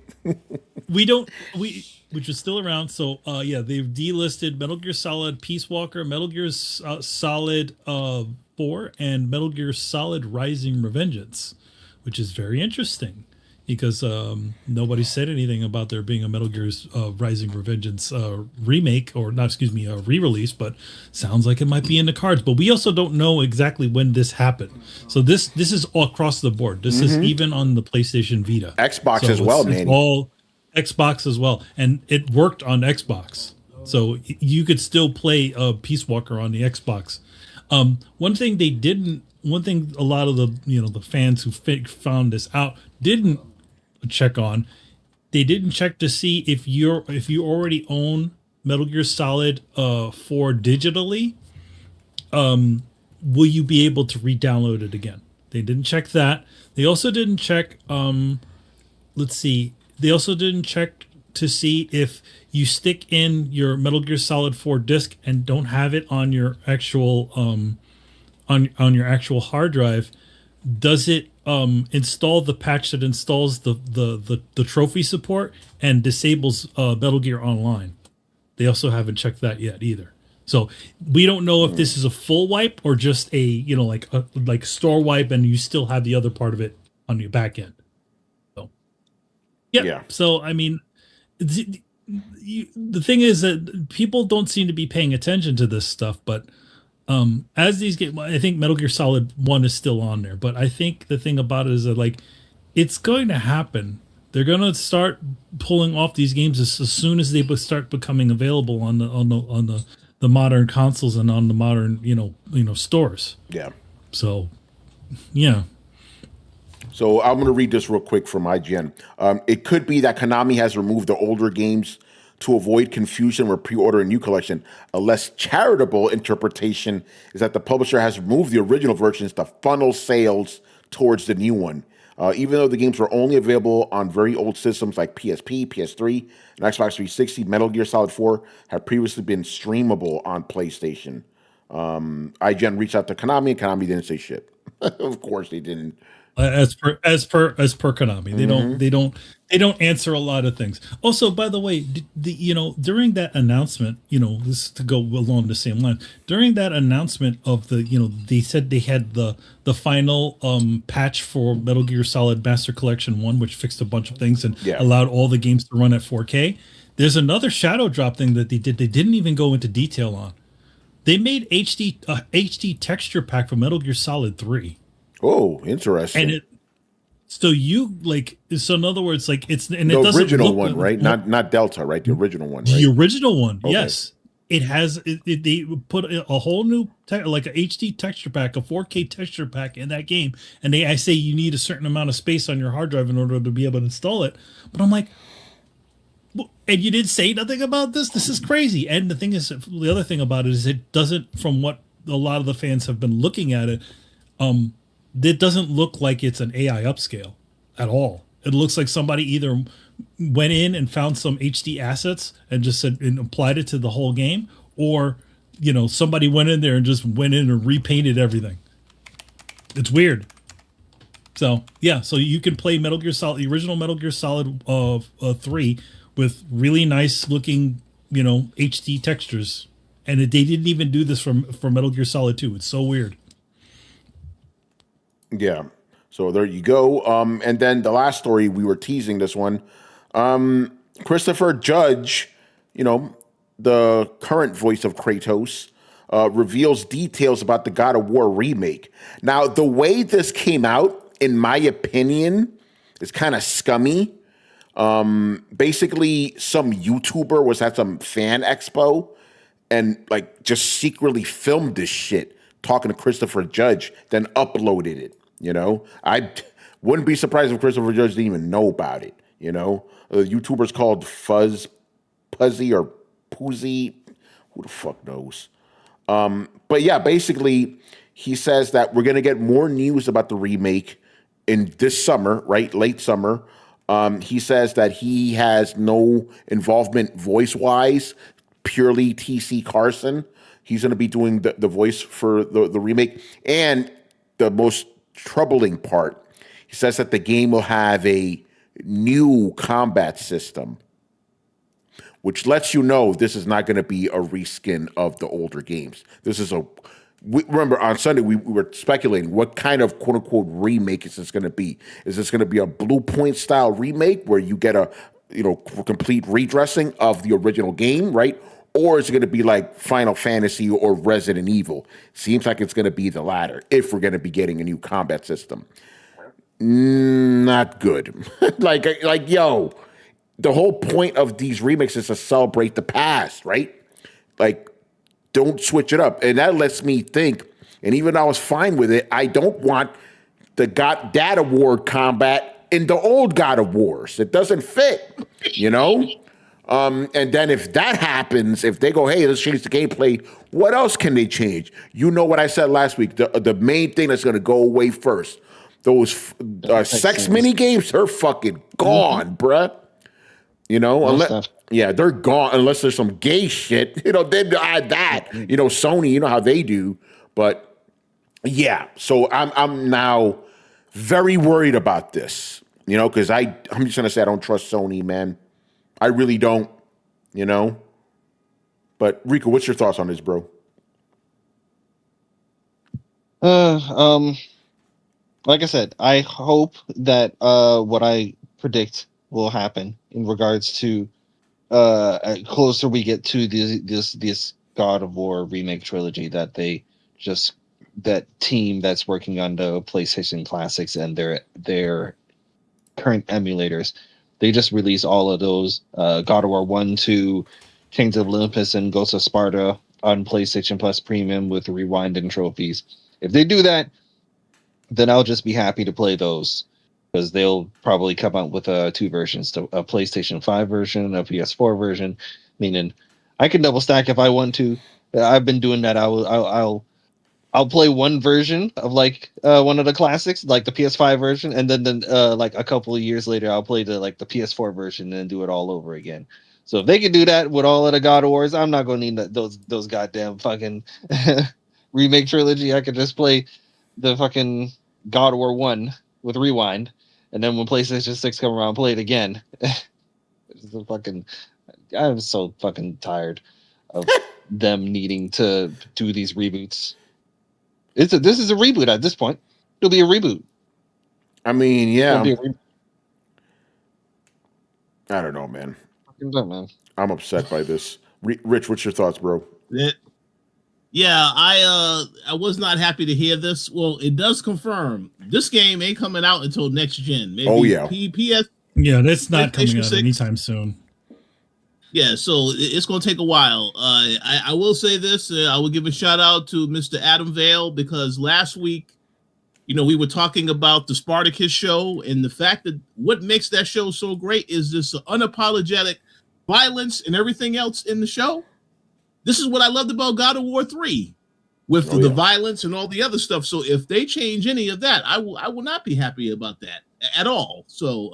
Which is still around. So, they've delisted Metal Gear Solid Peace Walker, Metal Gear Solid 4, and Metal Gear Solid Rising Revengeance, which is very interesting because nobody said anything about there being a Metal Gear Rising Revengeance remake, or not, excuse me, a re-release, but sounds like it might be in the cards. But we also don't know exactly when this happened. So this is all across the board. This is even on the PlayStation Vita. Xbox as well, man. It's all Xbox as well, and it worked on Xbox, so you could still play Peace Walker on the Xbox. One thing a lot of the fans who found this out didn't check on. They didn't check to see if you already own Metal Gear Solid 4 digitally. Will you be able to re-download it again? They didn't check that. They also didn't check. They also didn't check to see if you stick in your Metal Gear Solid 4 disc and don't have it on your actual on your actual hard drive. Does it install the patch that installs the trophy support and disables Metal Gear Online? They also haven't checked that yet either. So we don't know if this is a full wipe or just a like store wipe, and you still have the other part of it on your back end. Yeah. So, I mean, the thing is that people don't seem to be paying attention to this stuff, but as these games, I think Metal Gear Solid 1 is still on there, but I think the thing about it is that, it's going to happen. They're going to start pulling off these games as soon as they start becoming available on the modern consoles and on the modern, stores. Yeah. So, yeah. So I'm going to read this real quick from IGN. It could be that Konami has removed the older games to avoid confusion when pre-ordering a new collection. A less charitable interpretation is that the publisher has removed the original versions to funnel sales towards the new one. Even though the games were only available on very old systems like PSP, PS3, and Xbox 360, Metal Gear Solid 4 had previously been streamable on PlayStation. IGN reached out to Konami, and Konami didn't say shit. Of course they didn't. As per Konami, they don't answer a lot of things. Also, by the way, during that announcement, this to go along the same line. During that announcement of they said they had the final patch for Metal Gear Solid Master Collection 1, which fixed a bunch of things and allowed all the games to run at 4K. There's another shadow drop thing that they did. They didn't even go into detail on. They made HD texture pack for Metal Gear Solid 3. Oh, interesting. And so in other words, it's and the it doesn't original look one, right? Not Delta, right? The original one, right? The original one, okay. Yes. It has. They put a whole new like a HD texture pack, a 4K texture pack in that game, and I say you need a certain amount of space on your hard drive in order to be able to install it. But I'm like, and you didn't say nothing about this. This is crazy. And the thing is, the other thing about it is, it doesn't, from what a lot of the fans have been looking at it, it doesn't look like it's an AI upscale at all. It looks like somebody either went in and found some HD assets and just said and applied it to the whole game, or somebody went in there and just went in and repainted everything. It's weird. So yeah, so you can play Metal Gear Solid, the original Metal Gear Solid 3 with really nice looking, HD textures, and they didn't even do this for Metal Gear Solid 2. It's so weird. Yeah. So there you go. And then the last story, we were teasing this one. Christopher Judge, the current voice of Kratos, reveals details about the God of War remake. Now, the way this came out, in my opinion, is kind of scummy. Basically, some YouTuber was at some fan expo and just secretly filmed this shit talking to Christopher Judge, then uploaded it. I wouldn't be surprised if Christopher Judge didn't even know about it. The YouTuber's called Puzzy or Poozy. Who the fuck knows? But yeah, basically, he says that we're going to get more news about the remake in this summer, right? Late summer. He says that he has no involvement voice-wise, purely TC Carson. He's going to be doing the voice for the remake. And the most troubling part, he says that the game will have a new combat system, which lets you know this is not going to be a reskin of the older games. This is remember on Sunday we were speculating what kind of quote unquote remake is this going to be? Is this going to be a Bluepoint style remake where you get a complete redressing of the original game, right? Or is it going to be like Final Fantasy or Resident Evil? Seems like it's going to be the latter if we're going to be getting a new combat system. Not good. Yo, the whole point of these remakes is to celebrate the past, right? Don't switch it up. And that lets me think, and even though I was fine with it, I don't want the God of War combat in the old God of Wars. It doesn't fit, And then if that happens, if they go, hey, let's change the gameplay, what else can they change? You know what I said last week. The main thing that's going to go away first, those sex mini games, they're fucking gone, bruh. They're gone unless there's some gay shit. Then add that. Sony, you know how they do. But yeah, so I'm now very worried about this. Because I'm just gonna say I don't trust Sony, man. I really don't. But Rico, what's your thoughts on this, bro? Like I said, I hope that what I predict will happen in regards to closer we get to this God of War remake trilogy, that that team that's working on the PlayStation Classics and their current emulators, they just released all of those God of War 1, 2, Chains of Olympus, and Ghosts of Sparta on PlayStation Plus Premium with rewind and trophies. If they do that, then I'll just be happy to play those, because they'll probably come out with two versions, a PlayStation 5 version, a PS4 version, meaning I can double stack if I want to. I've been doing that. I'll play one version of one of the classics, like the PS5 version, and then a couple of years later I'll play the PS4 version and do it all over again. So if they can do that with all of the God of Wars, I'm not gonna need those goddamn fucking remake trilogy. I could just play the fucking God of War 1 with rewind, and then when PlayStation 6 come around, play it again. I'm so fucking tired of them needing to do these reboots. This is a reboot at this point. It'll be a reboot. I mean, yeah. I don't know, man. Fucking dumb, man. I'm upset by this. Rich, what's your thoughts, bro? Yeah, I was not happy to hear this. Well, it does confirm this game ain't coming out until next gen. Maybe PS. Yeah, that's not coming out anytime soon. Yeah, so it's going to take a while. I will say this. I will give a shout out to Mr. Adam Vale, because last week, we were talking about the Spartacus show, and the fact that what makes that show so great is this unapologetic violence and everything else in the show. This is what I loved about God of War 3, with the violence and all the other stuff. So if they change any of that, I will not be happy about that at all. So,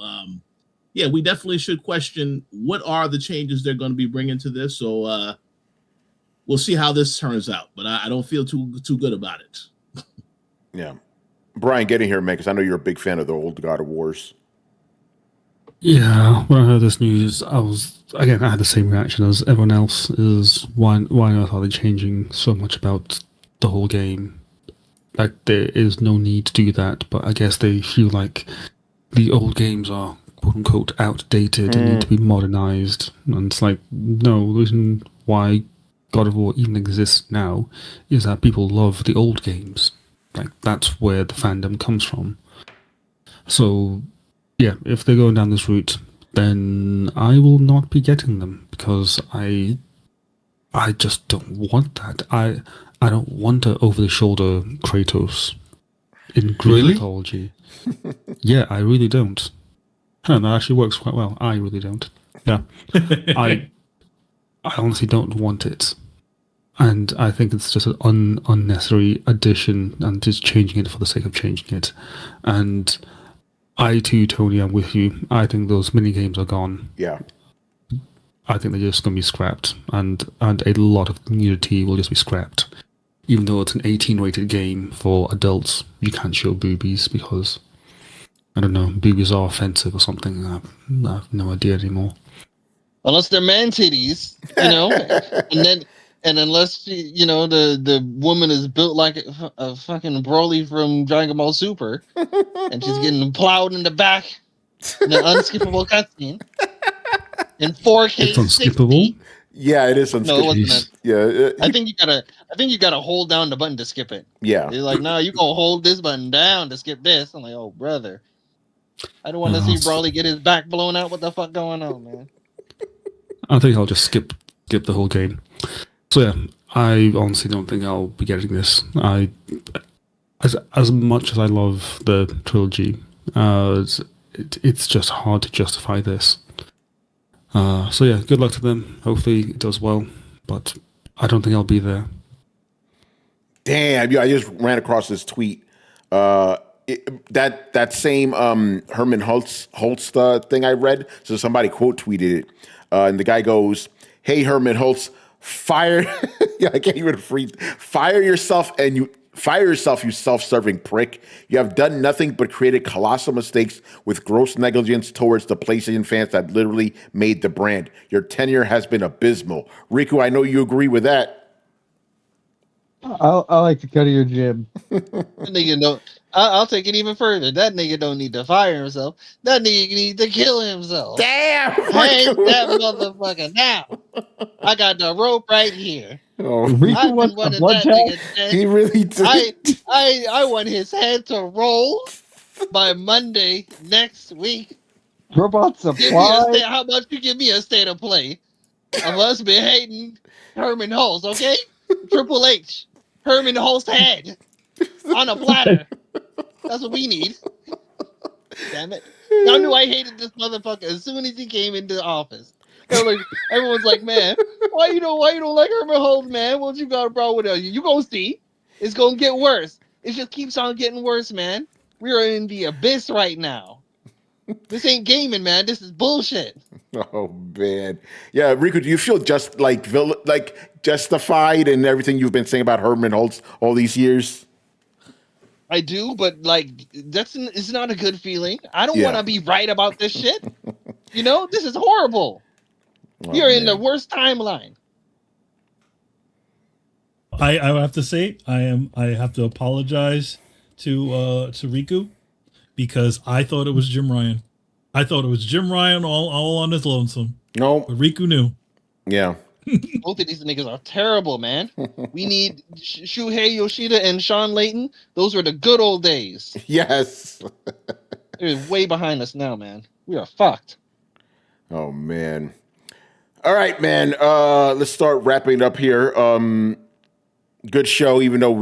yeah, we definitely should question what are the changes they're going to be bringing to this. So we'll see how this turns out. But I don't feel too good about it. Yeah. Brian, get in here, man, because I know you're a big fan of the old God of Wars. Yeah, when I heard this news, I had the same reaction as everyone else. Is why on earth are they changing so much about the whole game? Like, there is no need to do that, but I guess they feel like the old games are quote unquote outdated and need to be modernized. And it's like, no, the reason why God of War even exists now is that people love the old games. Like, that's where the fandom comes from. So, yeah, if they're going down this route, then I will not be getting them, because I just don't want that. I don't want an over-the-shoulder Kratos in Greek mythology. Yeah, I really don't. That actually works quite well. I really don't. Yeah. I honestly don't want it. And I think it's just an unnecessary addition and just changing it for the sake of changing it. And I too, Tony, I'm with you. I think those mini games are gone. Yeah. I think they're just going to be scrapped. And a lot of nudity will just be scrapped. Even though it's an 18-rated game for adults, you can't show boobies because, I don't know, boobies are offensive or something. I have no idea anymore. Unless they're man titties, and unless the woman is built like a fucking Broly from Dragon Ball Super, and she's getting plowed in the back in an unskippable cutscene in 4K. It's unskippable. 60. Yeah, it is unskippable. No, it wasn't. Yeah, I think you gotta hold down the button to skip it. Yeah. They're like, no, you gonna hold this button down to skip this. I'm like, oh brother, I don't want to see Broly get his back blown out. What the fuck going on, man? I think I'll just skip the whole game. So yeah, I honestly don't think I'll be getting this. As much as I love the trilogy, it's just hard to justify this. So yeah, good luck to them. Hopefully it does well, but I don't think I'll be there. Damn, yeah, I just ran across this tweet. That same Herman Holtz thing I read. So somebody quote tweeted it, and the guy goes, "Hey Herman Holtz, fire! Yeah, I can't even fire yourself, you self-serving prick. You have done nothing but created colossal mistakes with gross negligence towards the PlayStation fans that literally made the brand. Your tenure has been abysmal." Riku, I know you agree with that. I like to go to your gym. That nigga don't. I'll take it even further. That nigga don't need to fire himself. That nigga need to kill himself. Damn! Hang that motherfucker now. I got the rope right here. Oh, Riku wants a blood tag? he really did. I want his head to roll by Monday next week. Robot supply. How about you give me a state of play of us beheading Herman Holtz, okay? Triple H, Herman Holtz head on a platter. That's what we need. Damn it! Y'all knew I hated this motherfucker as soon as he came into the office. Everyone's like, man, why you don't like Herman Holtz, man? What you got a problem with us? You gonna see? It's gonna get worse. It just keeps on getting worse, man. We are in the abyss right now. This ain't gaming, man. This is bullshit. Oh man, yeah, Riku, do you feel just like justified in everything you've been saying about Herman Holtz all these years? I do, but it's not a good feeling. I don't want to be right about this shit. This is horrible. You're in the worst timeline. I have to say, I have to apologize to Riku, because I thought it was Jim Ryan. I thought it was Jim Ryan all on his lonesome. No, but Riku knew. Yeah. Both of these niggas are terrible, man. We need Shuhei Yoshida and Sean Layton. Those were the good old days. Yes. They're way behind us now, man. We are fucked. Oh man. All right, man. Let's start wrapping it up here. Good show, even though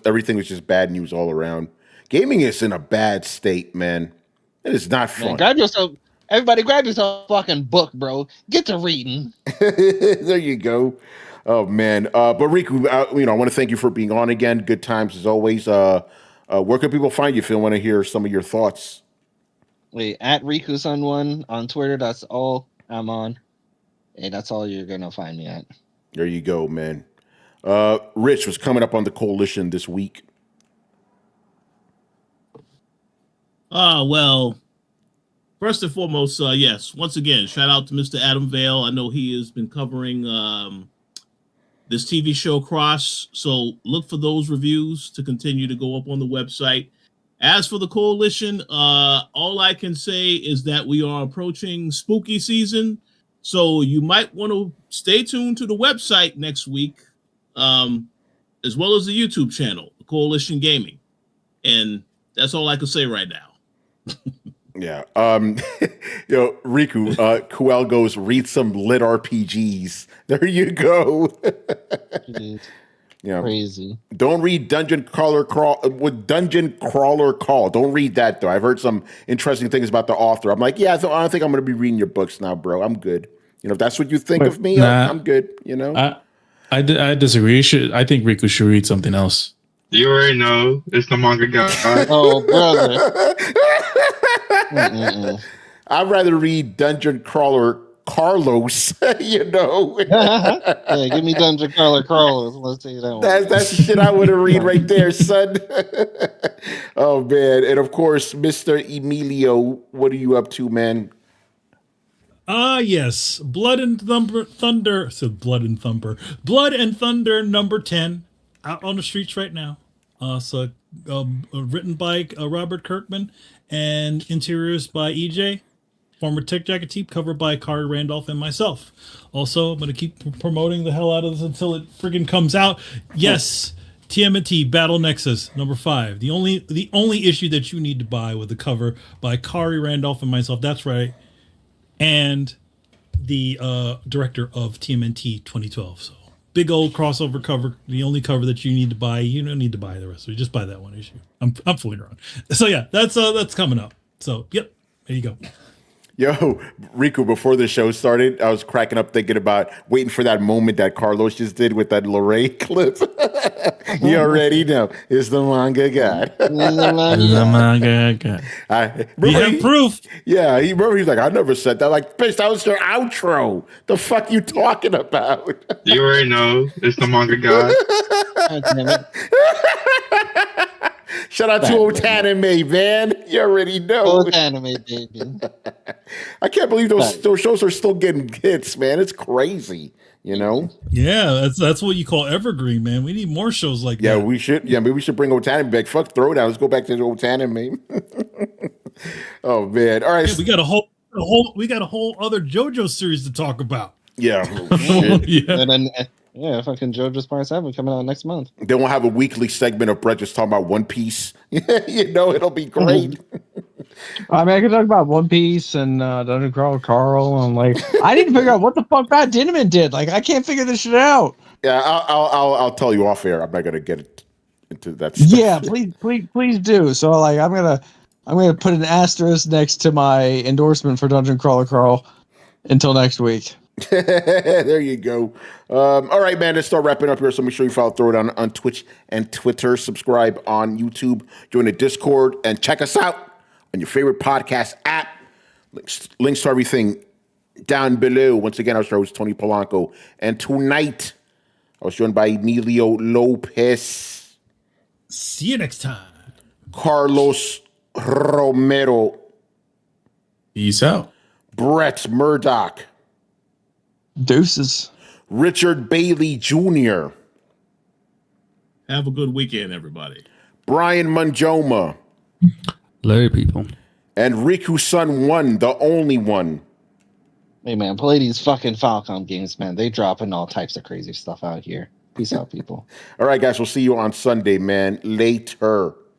everything was just bad news all around. Gaming is in a bad state, man. It is not fun. Man, everybody grab yourself a fucking book, bro. Get to reading. There you go. Oh man. But Riku, I want to thank you for being on again. Good times as always. Where can people find you if they want to hear some of your thoughts? Wait, at RikuSun1 on Twitter. That's all I'm on. Hey, that's all you're gonna find me at. There you go, man. Rich was coming up on the coalition this week. Well, first and foremost, yes. Once again, shout out to Mr. Adam Vale. I know he has been covering this TV show Cross, so look for those reviews to continue to go up on the website. As for the coalition, all I can say is that we are approaching spooky season, so you might want to stay tuned to the website next week, as well as the YouTube channel, the Coalition Gaming. And that's all I can say right now. Yeah. Riku, Kuel goes, read some lit RPGs. There you go. Yeah. Crazy. Don't read Dungeon Crawler Crawl. Don't read that though. I've heard some interesting things about the author. I'm like, yeah, I don't think I'm going to be reading your books now, bro. I'm good. If that's what you think of me, I'm good. I disagree. I think Riku should read something else. You already know it's the manga guy. Oh, brother. I'd rather read Dungeon Crawler Carlos, Yeah, give me Dungeon Crawler Carlos. Let's see that one. That's the shit I want to read right there, son. Oh, man. And, of course, Mr. Emilio, what are you up to, man? Yes. Blood and Thunder number 10 out on the streets right now. Written by Robert Kirkman and interiors by EJ, former Tech Jacket team, covered by Kari Randolph and myself. Also, I'm going to keep promoting the hell out of this until it friggin' comes out. Yes, TMNT Battle Nexus number 5. The only issue that you need to buy with the cover by Kari Randolph and myself. That's right. And the director of TMNT 2012. So big old crossover cover. The only cover that you need to buy. You don't need to buy the rest. So you just buy that one issue. I'm fooling around. So yeah, that's coming up. So yep, there you go. Yo, Riku, before the show started, I was cracking up thinking about waiting for that moment that Carlos just did with that Lorraine clip. You already know. It's the manga guy. We have proof. Yeah, he's like, I never said that. Like, bitch, that was your outro. The fuck you talking about? You already know. It's the manga guy. God damn it. Shout out to Otanime, man. You already know. Otanime, baby. I can't believe those shows are still getting hits, man. It's crazy, Yeah, that's what you call evergreen, man. We need more shows like that. Yeah, we should. Yeah, maybe we should bring Otanime back. Fuck Throwdown. Let's go back to the Otanime. Oh man! All right, we got a whole other JoJo series to talk about. Yeah. Oh, shit. Yeah. And then, fucking JoJo's Part 7 coming out next month. Then we'll have a weekly segment of Brett just talking about One Piece. It'll be great. I mean, I could talk about One Piece and Dungeon Crawler Carl, and I need to figure out what the fuck Matt Dinneman did. I can't figure this shit out. Yeah, I'll tell you off air. I'm not gonna get into that stuff. Yeah, please do. So I'm gonna put an asterisk next to my endorsement for Dungeon Crawler Carl until next week. There you go. All right, man, let's start wrapping up here. So make sure you follow Throwdown on Twitch and Twitter. Subscribe on YouTube. Join the Discord and check us out on your favorite podcast app. Links to everything down below. Once again, our show is Tony Polanco. And tonight, I was joined by Emilio Lopez. See you next time. Carlos Romero. Peace out. Brett Murdoch. Deuces. Richard Bailey Jr. Have a good weekend, everybody. Brian Manjoma. Hello, people. And Riku Sun 1, the only one. Hey, man, play these fucking Falcom games, man. They dropping all types of crazy stuff out here. Peace out, people. All right, guys, we'll see you on Sunday, man. Later.